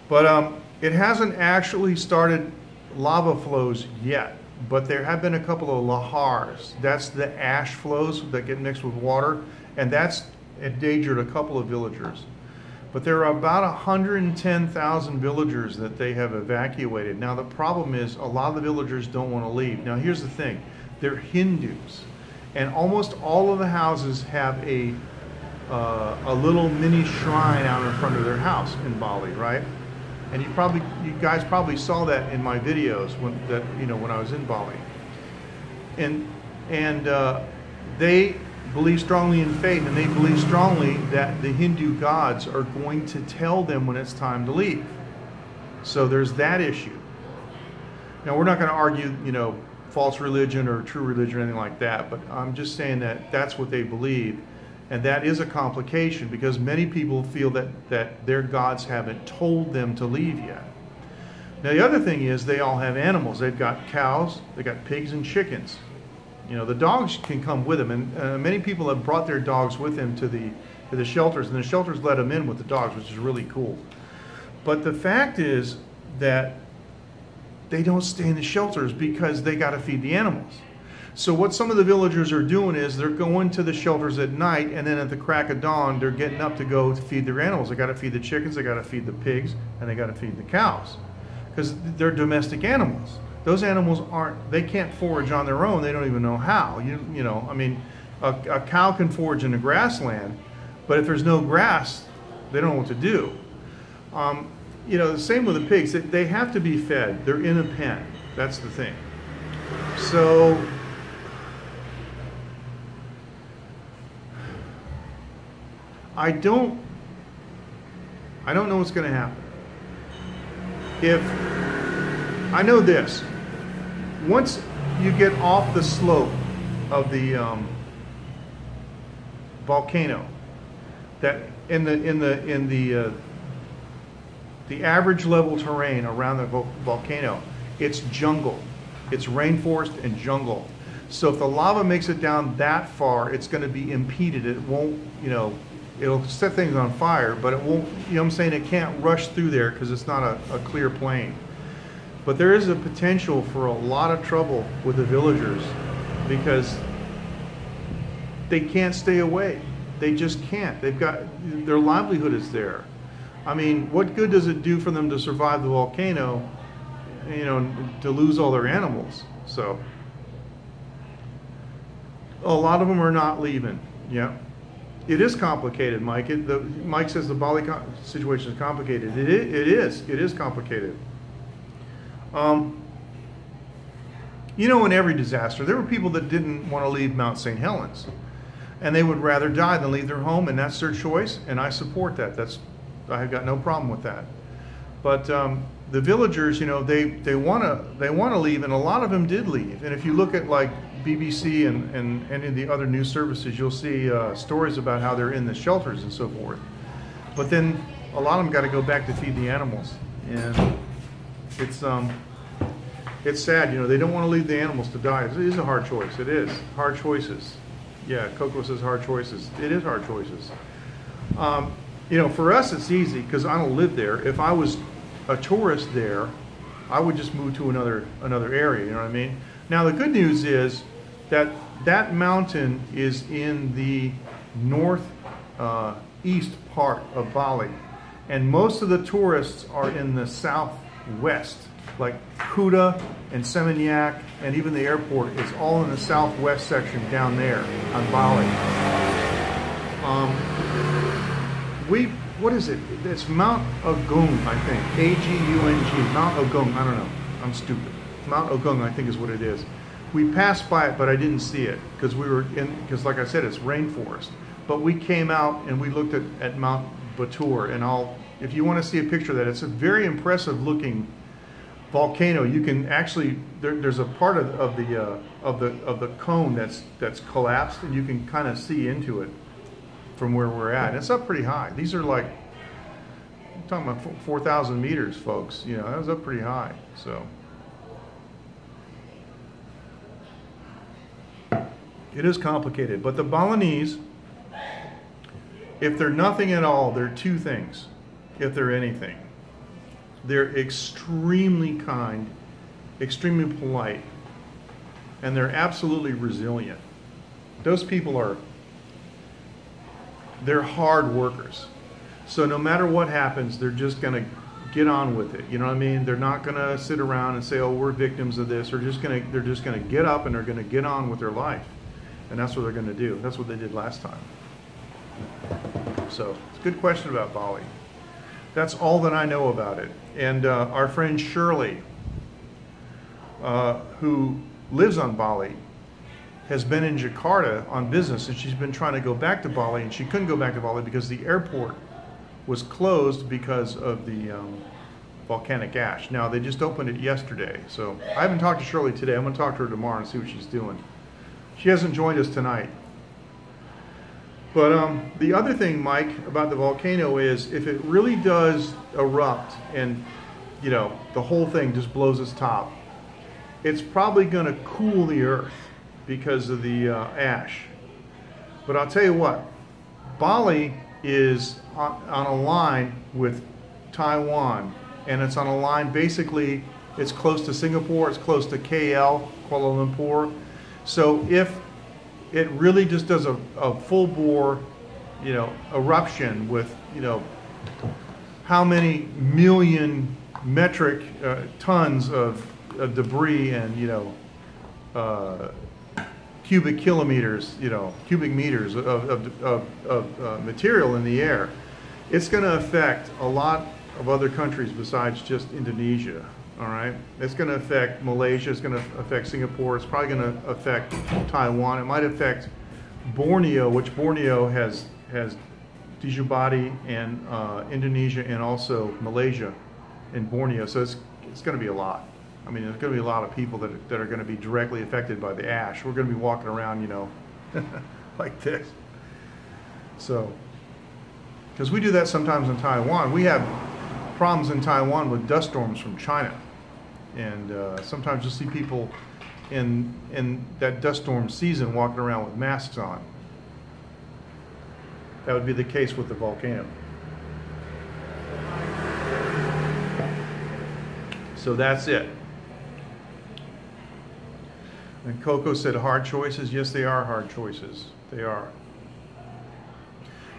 But it hasn't actually started lava flows yet. But there have been a couple of lahars. That's the ash flows that get mixed with water, and that's endangered a couple of villagers. But there are about 110,000 villagers that they have evacuated. Now the problem is a lot of the villagers don't want to leave. Now here's the thing, they're Hindus, and almost all of the houses have a little mini shrine out in front of their house in Bali, right? And you guys probably saw that in my videos when I was in Bali. And they believe strongly in faith, and they believe strongly that the Hindu gods are going to tell them when it's time to leave. So there's that issue. Now we're not going to argue, false religion or true religion or anything like that, but I'm just saying that that's what they believe. And that is a complication because many people feel that their gods haven't told them to leave yet. Now the other thing is they all have animals. They've got cows, they've got pigs and chickens. The dogs can come with them, and many people have brought their dogs with them to the shelters, and the shelters let them in with the dogs, which is really cool. But the fact is that they don't stay in the shelters because they got to feed the animals. So what some of the villagers are doing is they're going to the shelters at night, and then at the crack of dawn, they're getting up to go to feed their animals. They got to feed the chickens, they got to feed the pigs, and they got to feed the cows because they're domestic animals. Those animals they can't forage on their own. They don't even know how. A cow can forage in the grassland, but if there's no grass, they don't know what to do. The same with the pigs. They have to be fed. They're in a pen. That's the thing. So I don't know what's going to happen. I know this. Once you get off the slope of the volcano, that in the average level terrain around the volcano, it's jungle, it's rainforest and jungle. So if the lava makes it down that far, it's going to be impeded. It won't, it'll set things on fire, but it won't. I'm saying it can't rush through there because it's not a clear plain. But there is a potential for a lot of trouble with the villagers because they can't stay away. They just can't. Their livelihood is there. I mean, what good does it do for them to survive the volcano, to lose all their animals? So a lot of them are not leaving. Yeah. It is complicated, Mike. Mike says the Bali situation is complicated. It is complicated. In every disaster, there were people that didn't want to leave Mount St. Helens, and they would rather die than leave their home, and that's their choice, and I support that. I have got no problem with that. But the villagers, they want to leave, and a lot of them did leave. And if you look at like BBC and any of the other news services, you'll see stories about how they're in the shelters and so forth. But then a lot of them got to go back to feed the animals, and it's sad, they don't want to leave the animals to die. It is a hard choice. It is hard choices. Yeah, Coco says hard choices. It is hard choices. For us it's easy because I don't live there. If I was a tourist there, I would just move to another area. You know what I mean? Now the good news is that mountain is in the northeast part of Bali, and most of the tourists are in the southwest. Like Kuta and Seminyak and even the airport is all in the southwest section down there on Bali. what is it? It's Mount Agung, I think. A-G-U-N-G, Mount Agung, I don't know. I'm stupid. Mount Agung, I think is what it is. We passed by it, but I didn't see it because because like I said, it's rainforest. But we came out and we looked at Mount Batur, and if you want to see a picture of that, it's a very impressive looking volcano. You can actually, there's a part of the cone that's collapsed, and you can kind of see into it from where we're at. It's up pretty high. These are like, I'm talking about 4,000 meters, folks. You know, that was up pretty high. So it is complicated. But the Balinese, if they're nothing at all, they're two things. If they're anything, they're extremely kind, extremely polite, and they're absolutely resilient. Those people they're hard workers. So no matter what happens, they're just going to get on with it. You know what I mean? They're not going to sit around and say, "Oh, we're victims of this." They're just going to get up and they're going to get on with their life, and that's what they're going to do. That's what they did last time. So it's a good question about Bali. That's all that I know about it. And our friend Shirley, who lives on Bali, has been in Jakarta on business, and she's been trying to go back to Bali, and she couldn't go back to Bali because the airport was closed because of the volcanic ash. Now, they just opened it yesterday, so I haven't talked to Shirley today. I'm going to talk to her tomorrow and see what she's doing. She hasn't joined us tonight. But the other thing, Mike, about the volcano is if it really does erupt and, you know, the whole thing just blows its top, it's probably going to cool the earth because of the ash. But I'll tell you what, Bali is on a line with Taiwan, and it's on a line, basically, it's close to Singapore, it's close to KL, Kuala Lumpur. So if it really just does a full bore, you know, eruption with, you know, how many million metric tons of debris and, you know, cubic kilometers, you know, cubic meters of material in the air, it's going to affect a lot of other countries besides just Indonesia. All right, it's going to affect Malaysia, it's going to affect Singapore, it's probably going to affect Taiwan, it might affect Borneo, which Borneo has Dijubati and Indonesia and also Malaysia in Borneo, so it's going to be a lot. I mean, there's going to be a lot of people that are going to be directly affected by the ash. We're going to be walking around, you know, like this. So, because we do that sometimes in Taiwan. We have problems in Taiwan with dust storms from China. And sometimes you'll see people in that dust storm season walking around with masks on. That would be the case with the volcano. So that's it. And Coco said hard choices. Yes, they are hard choices. They are.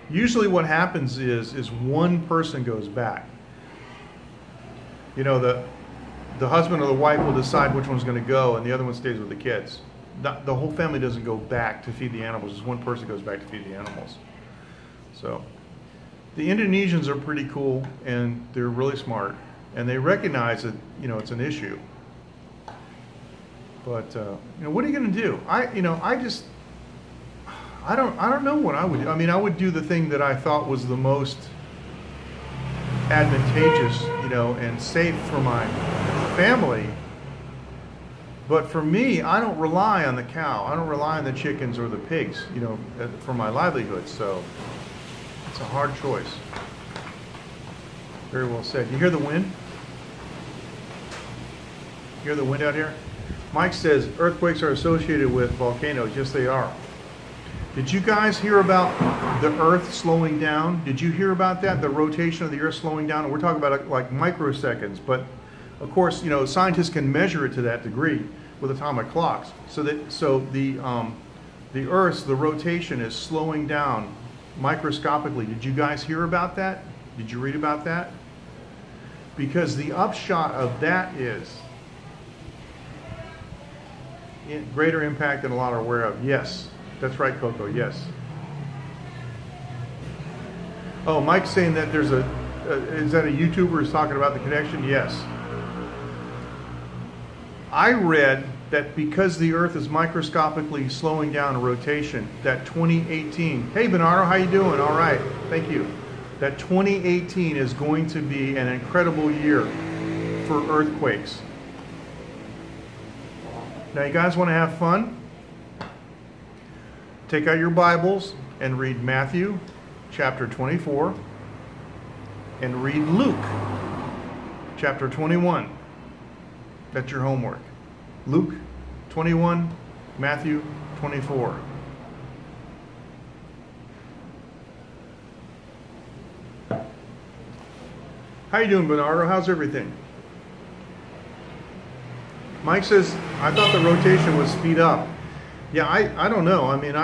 Usually what happens is one person goes back. You know, the husband or the wife will decide which one's going to go, and the other one stays with the kids. The whole family doesn't go back to feed the animals. Just one person goes back to feed the animals. So the Indonesians are pretty cool, and they're really smart, and they recognize that, you know, it's an issue. But you know, what are you going to do? I don't know what I would do. I mean, I would do the thing that I thought was the most advantageous, you know, and safe for my family. But for me, I don't rely on the cow. I don't rely on the chickens or the pigs, you know, for my livelihood. So it's a hard choice. Very well said. You hear the wind? You hear the wind out here? Mike says earthquakes are associated with volcanoes. Yes, they are. Did you guys hear about the Earth slowing down? Did you hear about that? The rotation of the Earth slowing down? And we're talking about it like microseconds, but of course, you know, scientists can measure it to that degree with atomic clocks. So the Earth's, the rotation is slowing down microscopically. Did you guys hear about that? Did you read about that? Because the upshot of that is greater impact than a lot are aware of. Yes. That's right, Coco, yes. Oh, Mike's saying that there's is that a YouTuber who's talking about the connection? Yes. I read that because the Earth is microscopically slowing down in rotation, that 2018, hey Bernardo, how you doing? All right, thank you. That 2018 is going to be an incredible year for earthquakes. Now you guys want to have fun? Take out your Bibles and read Matthew chapter 24 and read Luke chapter 21. That's your homework. Luke 21, Matthew 24. How you doing, Bernardo? How's everything? Mike says, I thought the rotation would speed up. Yeah, I don't know. I mean,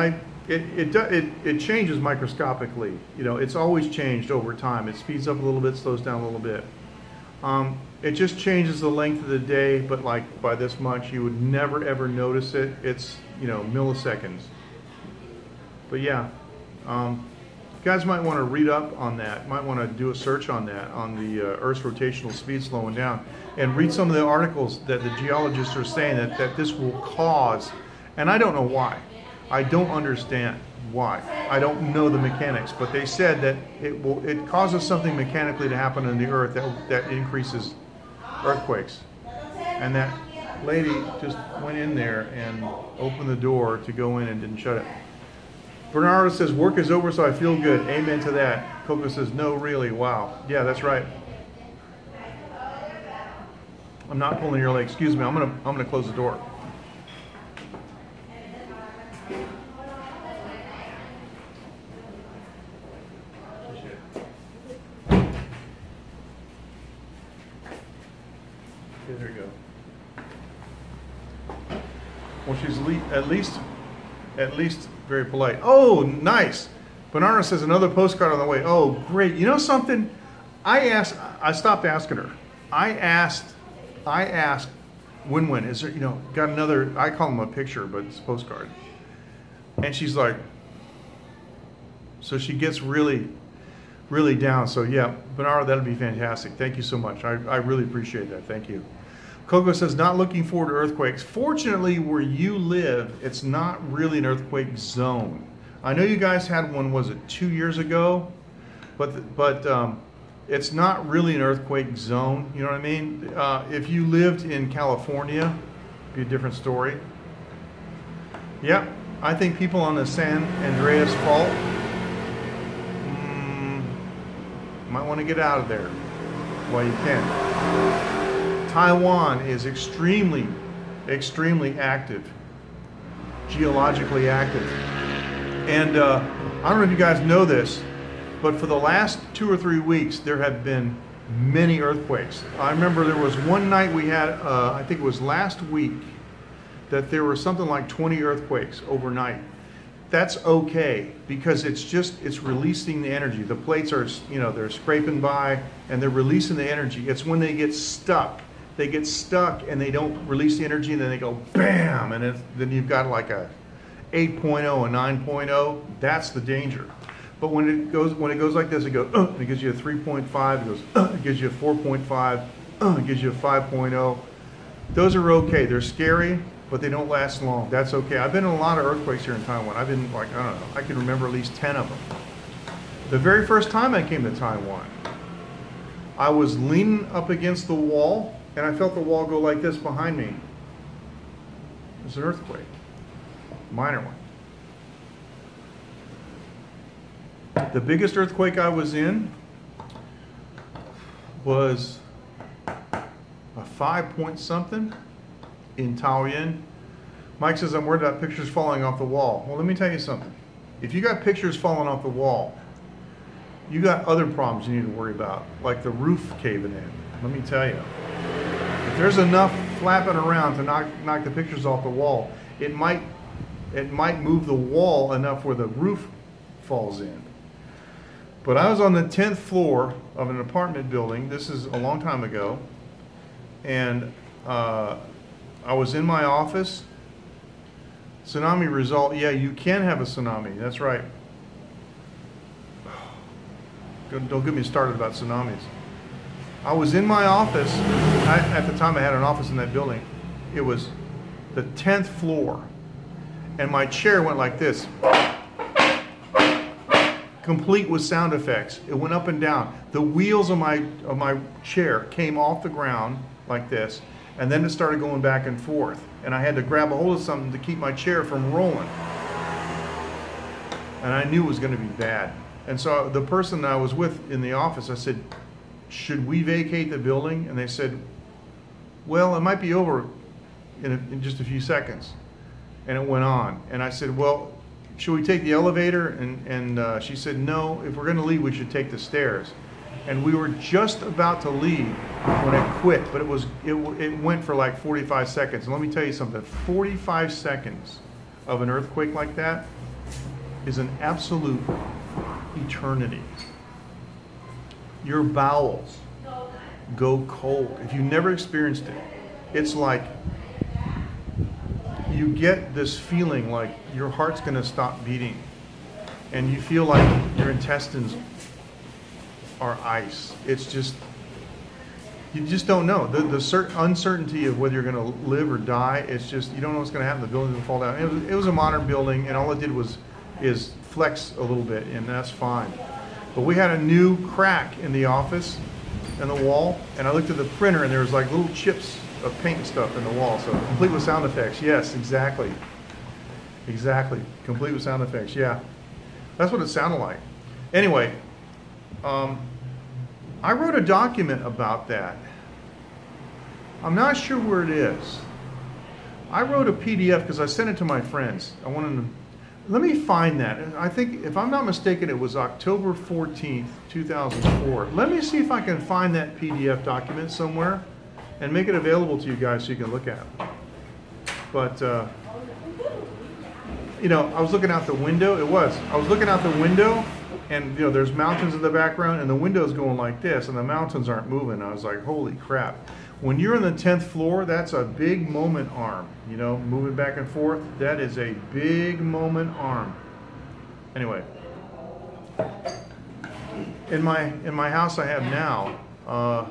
it changes microscopically. You know, it's always changed over time. It speeds up a little bit, slows down a little bit. It just changes the length of the day, but like by this much, you would never ever notice it. It's, you know, milliseconds. But yeah, you guys might want to read up on that. Might want to do a search on that, on the Earth's rotational speed slowing down, and read some of the articles that the geologists are saying that this will cause. And I don't know why. I don't understand why. I don't know the mechanics, but they said that it causes something mechanically to happen in the Earth that increases earthquakes. And that lady just went in there and opened the door to go in and didn't shut it. Bernardo says, work is over, so I feel good. Amen to that. Coco says, no, really, wow. Yeah, that's right. I'm not pulling your leg. Excuse me, I'm gonna close the door. Okay, there you go. Well, she's at least very polite. Oh, nice. Bernardo says another postcard on the way. Oh, great. You know something? I stopped asking her. I asked Win-Win, is there, you know, got another, I call them a picture, but it's a postcard. And she's like, so she gets really, really down. So yeah, Bernardo, that'd be fantastic. Thank you so much. I really appreciate that. Thank you. Coco says, not looking forward to earthquakes. Fortunately, where you live, it's not really an earthquake zone. I know you guys had one, was it 2 years ago? But it's not really an earthquake zone. You know what I mean? If you lived in California, it'd be a different story. Yeah, I think people on the San Andreas Fault might want to get out of there while you can. Taiwan is extremely, extremely active, geologically active. And I don't know if you guys know this, but for the last 2 or 3 weeks, there have been many earthquakes. I remember there was one night we had, I think it was last week, that there were something like 20 earthquakes overnight. That's okay, because it's releasing the energy. The plates are, you know, they're scraping by and they're releasing the energy. It's when they get stuck. They get stuck and they don't release the energy, and then they go bam, and then you've got like a 8.0, a 9.0. That's the danger. But when it goes like this, it goes, it gives you a 3.5, it goes, it gives you a 4.5, it gives you a 5.0. Those are okay. They're scary, but they don't last long. That's okay. I've been in a lot of earthquakes here in Taiwan. I've been like, I don't know, I can remember at least 10 of them. The very first time I came to Taiwan, I was leaning up against the wall, and I felt the wall go like this behind me. It was an earthquake, minor one. The biggest earthquake I was in was a 5 point something in Taiwan. Mike says, I'm worried about pictures falling off the wall. Well, let me tell you something. If you got pictures falling off the wall, you got other problems you need to worry about, like the roof caving in. Let me tell you. If there's enough flapping around to knock the pictures off the wall, it might move the wall enough where the roof falls in. But I was on the 10th floor of an apartment building. This is a long time ago. And I was in my office. Tsunami result. Yeah, you can have a tsunami. That's right. don't get me started about tsunamis. I was in my office. At the time, I had an office in that building. It was the 10th floor, and my chair went like this, complete with sound effects. It went up and down. The wheels of my chair came off the ground like this, and then it started going back and forth. And I had to grab a hold of something to keep my chair from rolling. And I knew it was going to be bad. And so the person I was with in the office, I said, should we vacate the building? And they said, well, it might be over in just a few seconds. And it went on. And I said, well, should we take the elevator? And she said, no, if we're going to leave, we should take the stairs. And we were just about to leave when it quit, but it went for like 45 seconds. And let me tell you something, 45 seconds of an earthquake like that is an absolute eternity. Your bowels go cold. If you've never experienced it, it's like you get this feeling like your heart's going to stop beating, and you feel like your intestines are ice. It's just, you just don't know. The uncertainty of whether you're going to live or die, it's just, you don't know what's going to happen. The building will fall down. It was a modern building, and all it did is flex a little bit, and that's fine. But we had a new crack in the office and the wall, and I looked at the printer, and there was like little chips of paint and stuff in the wall. So complete with sound effects. Yes, exactly. Exactly. Complete with sound effects. Yeah. That's what it sounded like. Anyway, I wrote a document about that. I'm not sure where it is. I wrote a PDF because I sent it to my friends. I wanted to, let me find that. I think, if I'm not mistaken, it was October 14th, 2004. Let me see if I can find that PDF document somewhere and make it available to you guys so you can look at it. But, you know, I was looking out the window. I was looking out the window, and, you know, there's mountains in the background, and the window's going like this, and the mountains aren't moving. I was like, holy crap. When you're on the 10th floor, that's a big moment arm, you know, moving back and forth. That is a big moment arm. Anyway, in my house I have now,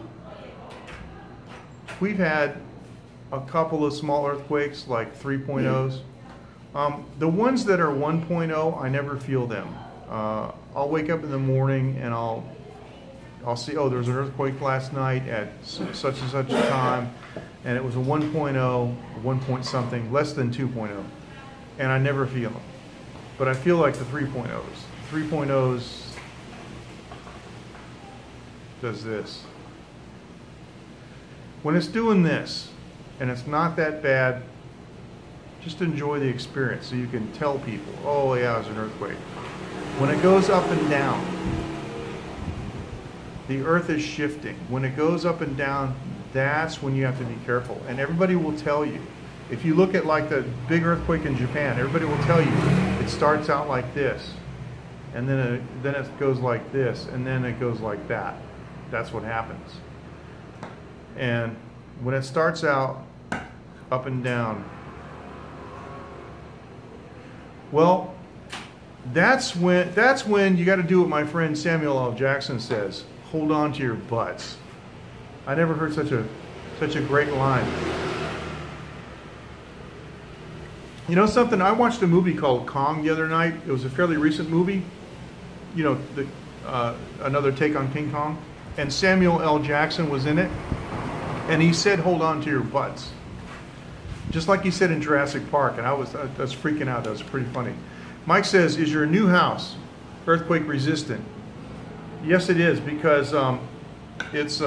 we've had a couple of small earthquakes, like 3.0s. The ones that are 1.0, I never feel them. I'll wake up in the morning and I'll see, oh, there was an earthquake last night at such and such a time, and it was a 1.0, 1 point something, less than 2.0, and I never feel them. But I feel like the 3.0s. 3.0s does this. When it's doing this, and it's not that bad, just enjoy the experience so you can tell people, oh yeah, it was an earthquake. When it goes up and down, the earth is shifting. When it goes up and down, that's when you have to be careful. And everybody will tell you. If you look at like the big earthquake in Japan, everybody will tell you it starts out like this, and then it goes like this, and then it goes like that. That's what happens. And when it starts out up and down, well, that's when you got to do what my friend Samuel L. Jackson says. Hold on to your butts. I never heard such a great line. You know something? I watched a movie called Kong the other night. It was a fairly recent movie. You know, another take on King Kong. And Samuel L. Jackson was in it. And he said, hold on to your butts. Just like he said in Jurassic Park. And I was freaking out. That was pretty funny. Mike says, is your new house earthquake resistant? Yes, it is, because it's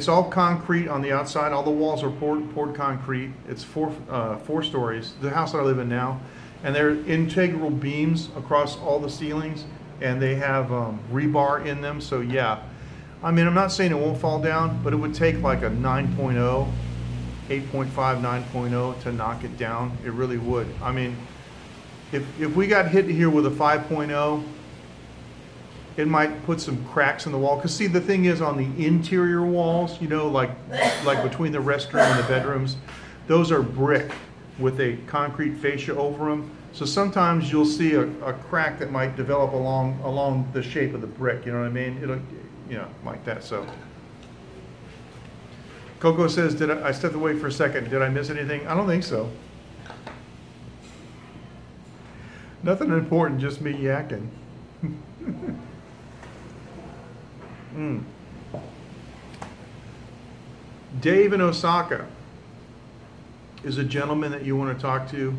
all concrete on the outside. All the walls are poured concrete. It's four stories. The house that I live in now, and they're integral beams across all the ceilings, and they have rebar in them. So yeah, I mean, I'm not saying it won't fall down, but it would take like a 9.0, 8.5, 9.0 to knock it down. It really would. I mean, if we got hit here with a 5.0. It might put some cracks in the wall. Because see, the thing is, on the interior walls, you know, like between the restroom and the bedrooms, those are brick with a concrete fascia over them. So sometimes you'll see a crack that might develop along the shape of the brick. You know what I mean? It'll, you know, like that. So Coco says, I stepped away for a second. Did I miss anything? I don't think so. Nothing important, just me yakking. Dave in Osaka is a gentleman that you want to talk to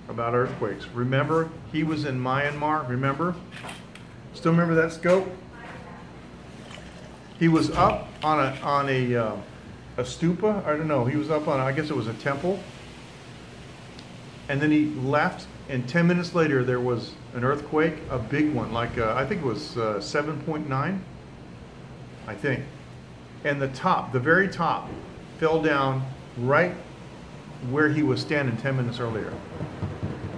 about earthquakes. Remember, he was in Myanmar, remember? Still remember that scope? He was up on a stupa, I don't know, he was up on, I guess it was a temple. And then he left, and 10 minutes later there was an earthquake, a big one, like I think it was 7.9, I think. And the top, the very top, fell down right where he was standing 10 minutes earlier.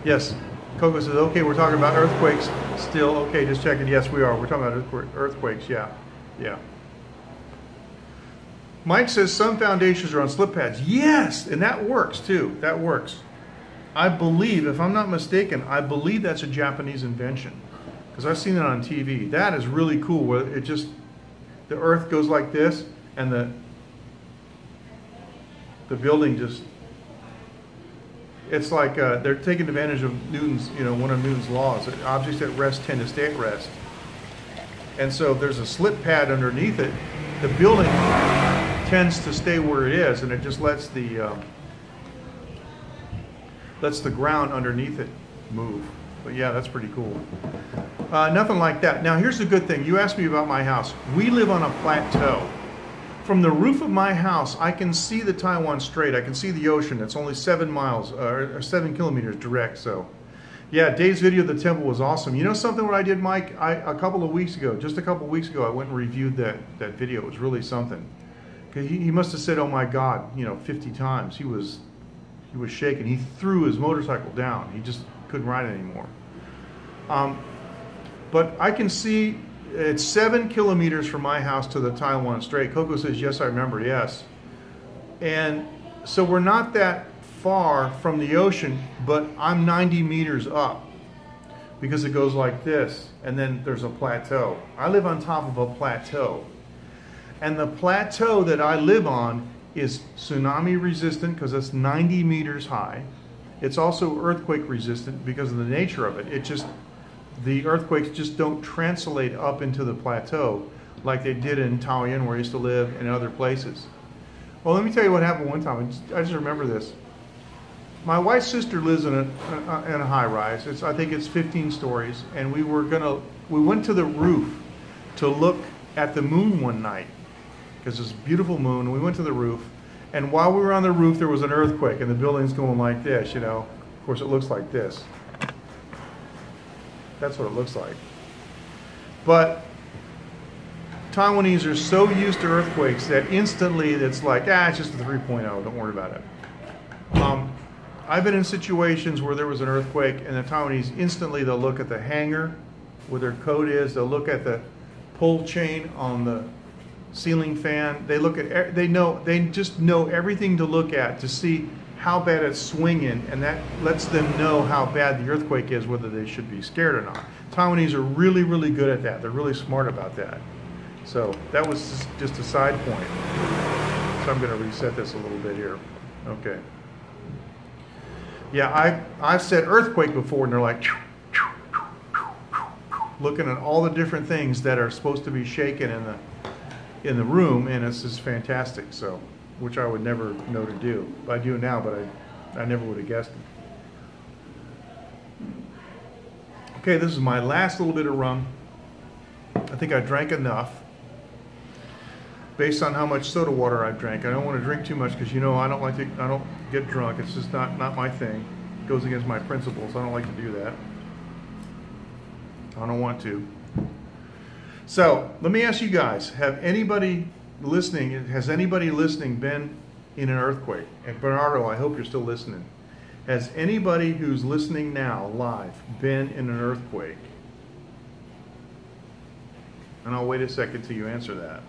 Yes, Coco says, okay, we're talking about earthquakes still. Okay, just checking. Yes, we are. We're talking about earthquakes, yeah. Yeah. Mike says some foundations are on slip pads. Yes, and that works too. That works. I believe, if I'm not mistaken, I believe that's a Japanese invention, because I've seen it on TV. That is really cool, where it just, the earth goes like this, and the building just, it's like they're taking advantage of Newton's, you know, one of Newton's laws. Objects at rest tend to stay at rest. And so if there's a slip pad underneath it, the building tends to stay where it is, and it just lets the ground underneath it move. But yeah, that's pretty cool. Nothing like that. Now here's the good thing. You asked me about my house. We live on a plateau. From the roof of my house, I can see the Taiwan Strait. I can see the ocean. It's only 7 miles, or 7 kilometers direct. So, yeah, Dave's video of the temple was awesome. You know something what I did, Mike? A couple of weeks ago, I went and reviewed that video. It was really something. He must have said, "Oh my God," you know, 50 times. He was shaking. He threw his motorcycle down. He just couldn't ride it anymore. But I can see. It's 7 kilometers from my house to the Taiwan Strait. Coco says, yes, I remember, yes. And so we're not that far from the ocean, but I'm 90 meters up because it goes like this, and then there's a plateau. I live on top of a plateau. And the plateau that I live on is tsunami resistant because it's 90 meters high. It's also earthquake resistant because of the nature of it. The earthquakes just don't translate up into the plateau like they did in Taiwan, where I used to live, and other places. Well, let me tell you what happened one time. I just remember this. My wife's sister lives in a high rise. I think it's 15 stories, and we went to the roof to look at the moon one night because it's a beautiful moon. We went to the roof, and while we were on the roof, there was an earthquake, and the building's going like this. You know, of course, it looks like this. That's what it looks like. But Taiwanese are so used to earthquakes that instantly it's like, it's just a 3.0, don't worry about it. I've been in situations where there was an earthquake and the Taiwanese instantly, they'll look at the hanger where their coat is, they'll look at the pull chain on the ceiling fan, they just know everything to look at to see how bad it's swinging, and that lets them know how bad the earthquake is, whether they should be scared or not. Taiwanese are really, really good at that. They're really smart about that. So that was just a side point. So I'm going to reset this a little bit here. Okay. Yeah, I've said earthquake before, and they're like, looking at all the different things that are supposed to be shaken in the room, and it's just fantastic. So, which I would never know to do. I do now, but I never would have guessed it. Okay, this is my last little bit of rum. I think I drank enough based on how much soda water I've drank. I don't want to drink too much because, you know, I don't get drunk. It's just not my thing. It goes against my principles. I don't like to do that. I don't want to. So let me ask you guys, has anybody listening been in an earthquake? And Bernardo, I hope you're still listening. Has anybody who's listening now live been in an earthquake? And I'll wait a second till you answer that.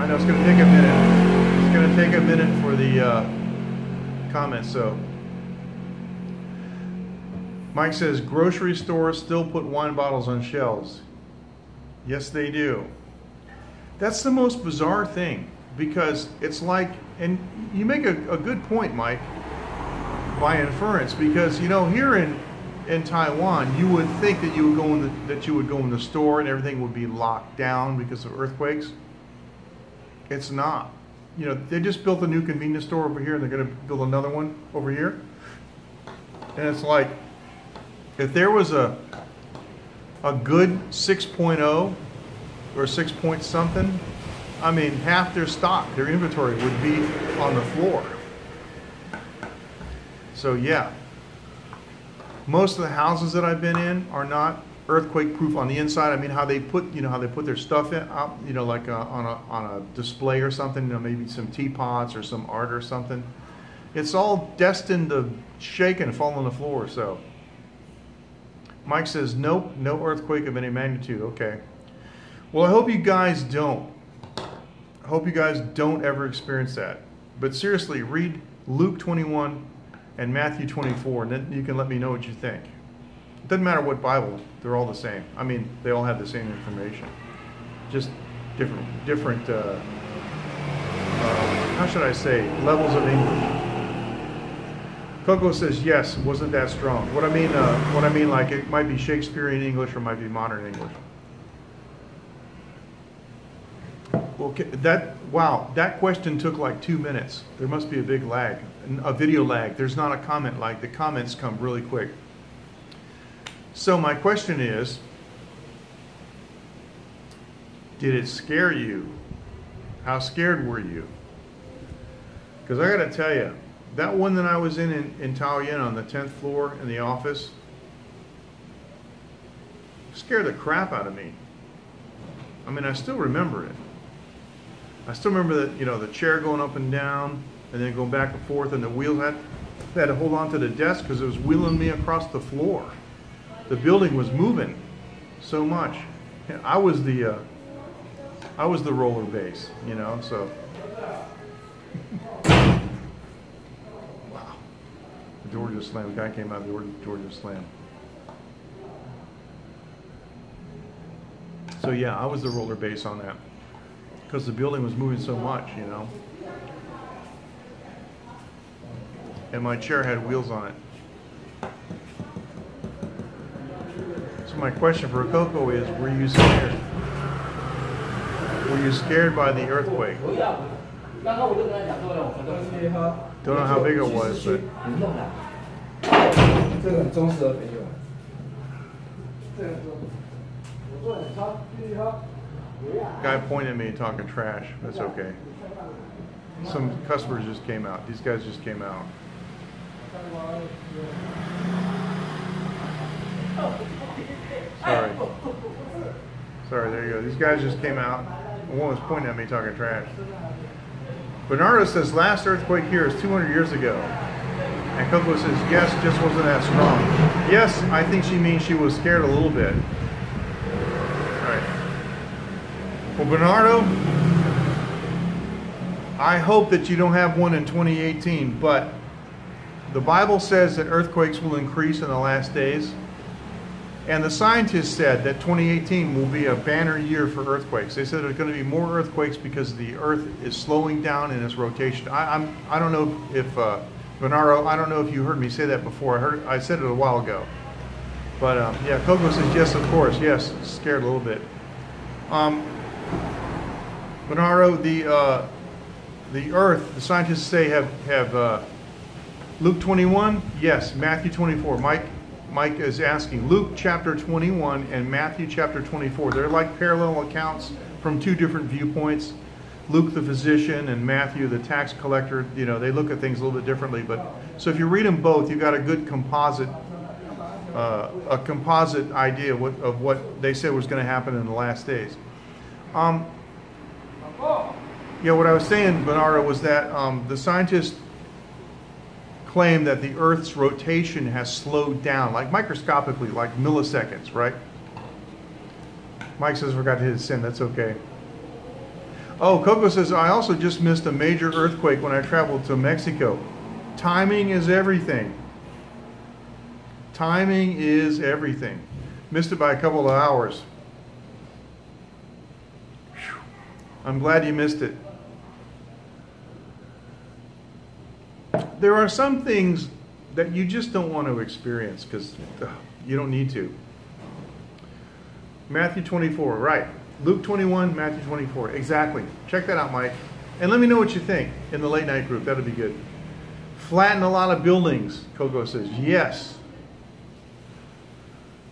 I know it's going to take a minute. It's going to take a minute for the comments. So, Mike says, grocery stores still put wine bottles on shelves. Yes, they do. That's the most bizarre thing, because it's like, and you make a good point, Mike, by inference, because, you know, here in Taiwan, you would think that you would go in the store and everything would be locked down because of earthquakes. It's not. You know, they just built a new convenience store over here, and they're going to build another one over here. And it's like, if there was a good 6.0 or 6 point something, I mean, half their stock, their inventory would be on the floor. So yeah, most of the houses that I've been in are not earthquake proof on the inside. I mean, how they put, you know, how they put their stuff in, you know, like on a display or something, you know, maybe some teapots or some art or something. It's all destined to shake and fall on the floor. So Mike says, nope, no earthquake of any magnitude. Okay. Well, I hope you guys don't. I hope you guys don't ever experience that. But seriously, read Luke 21 and Matthew 24, and then you can let me know what you think. It doesn't matter what Bible, they're all the same. I mean, they all have the same information. Just different how should I say, levels of English. Coco says, yes, wasn't that strong. What I mean, like, it might be Shakespearean English or it might be modern English. Okay, that question took like 2 minutes. There must be a big lag, a video lag. There's not a comment lag. The comments come really quick. So my question is, did it scare you? How scared were you? Because I got to tell you, that one that I was in Taiwan on the 10th floor in the office scared the crap out of me. I mean, I still remember it. I still remember that, you know, the chair going up and down and then going back and forth, and the wheels had to hold on to the desk because it was wheeling me across the floor. The building was moving so much. And I was the roller base, you know, so. Wow. The door just slammed. The guy came out, the door just slammed. So yeah, I was the roller base on that, because the building was moving so much, you know. And my chair had wheels on it. So my question for Coco is, were you scared? Were you scared by the earthquake? Don't know how big it was, but... Guy pointed at me talking trash. That's okay. Some customers just came out. These guys just came out. Sorry, there you go. These guys just came out. One was pointing at me talking trash. Bernardo says, last earthquake here is 200 years ago. And Coco says, yes, just wasn't that strong. Yes, I think she means she was scared a little bit. Well, Bernardo, I hope that you don't have one in 2018, but the Bible says that earthquakes will increase in the last days. And the scientists said that 2018 will be a banner year for earthquakes. They said there's going to be more earthquakes because the earth is slowing down in its rotation. I don't know if, Bernardo, I don't know if you heard me say that before. I said it a while ago. But yeah, Coco says, yes, of course. Yes, scared a little bit. Bernardo, the earth, the scientists say have Luke 21, yes, Matthew 24. Mike is asking, Luke chapter 21 and Matthew chapter 24. They're like parallel accounts from two different viewpoints. Luke the physician and Matthew the tax collector, you know, they look at things a little bit differently. But so if you read them both, you got a good composite idea of what they said was going to happen in the last days. Yeah, what I was saying, Bernardo, was that the scientists claim that the Earth's rotation has slowed down, like microscopically, like milliseconds, right? Mike says, forgot to hit send, that's okay. Oh, Coco says, I also just missed a major earthquake when I traveled to Mexico. Timing is everything. Timing is everything. Missed it by a couple of hours. Whew. I'm glad you missed it. There are some things that you just don't want to experience because you don't need to. Matthew 24, right. Luke 21, Matthew 24. Exactly. Check that out, Mike. And let me know what you think in the late night group. That'll be good. Flatten a lot of buildings, Coco says. Yes.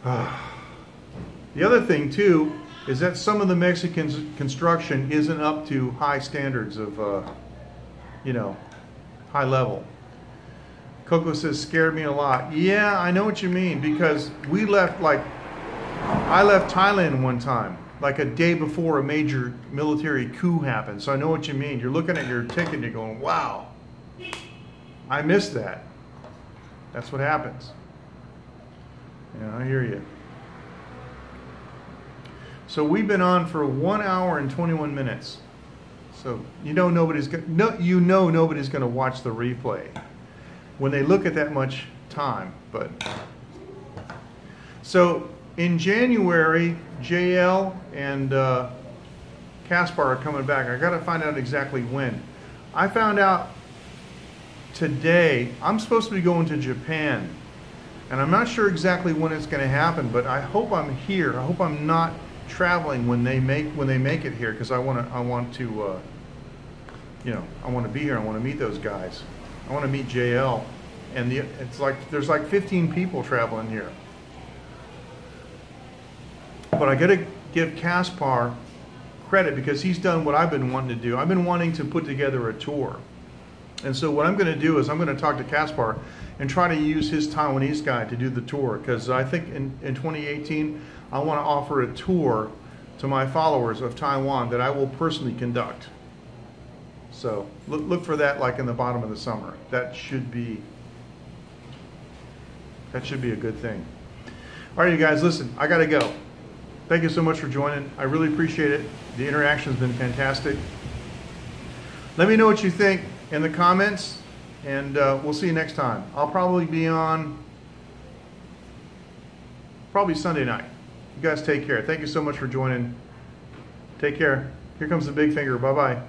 The other thing, too, is that some of the Mexican construction isn't up to high standards of, high level. Coco says, scared me a lot. Yeah, I know what you mean, because we left, I left Thailand one time, like a day before a major military coup happened. So I know what you mean. You're looking at your ticket and you're going, wow, I missed that. That's what happens. Yeah, I hear you. So we've been on for 1 hour and 21 minutes. So nobody's going to watch the replay when they look at that much time. But so in January, JL and Caspar are coming back. I got to find out exactly when. I found out today I'm supposed to be going to Japan, and I'm not sure exactly when it's going to happen. But I hope I'm here. I hope I'm not traveling when they make it here, because I want to be here. I want to meet those guys. I want to meet JL, and it's like there's like 15 people traveling here. But I got to give Caspar credit because he's done what I've been wanting to do. I've been wanting to put together a tour, and so what I'm going to do is I'm going to talk to Caspar and try to use his Taiwanese guide to do the tour, because I think in 2018 I want to offer a tour to my followers of Taiwan that I will personally conduct. So look for that like in the bottom of the summer. That should be a good thing. All right, you guys, listen, I got to go. Thank you so much for joining. I really appreciate it. The interaction has been fantastic. Let me know what you think in the comments, and we'll see you next time. I'll probably be on Sunday night. You guys take care. Thank you so much for joining. Take care. Here comes the big finger. Bye-bye.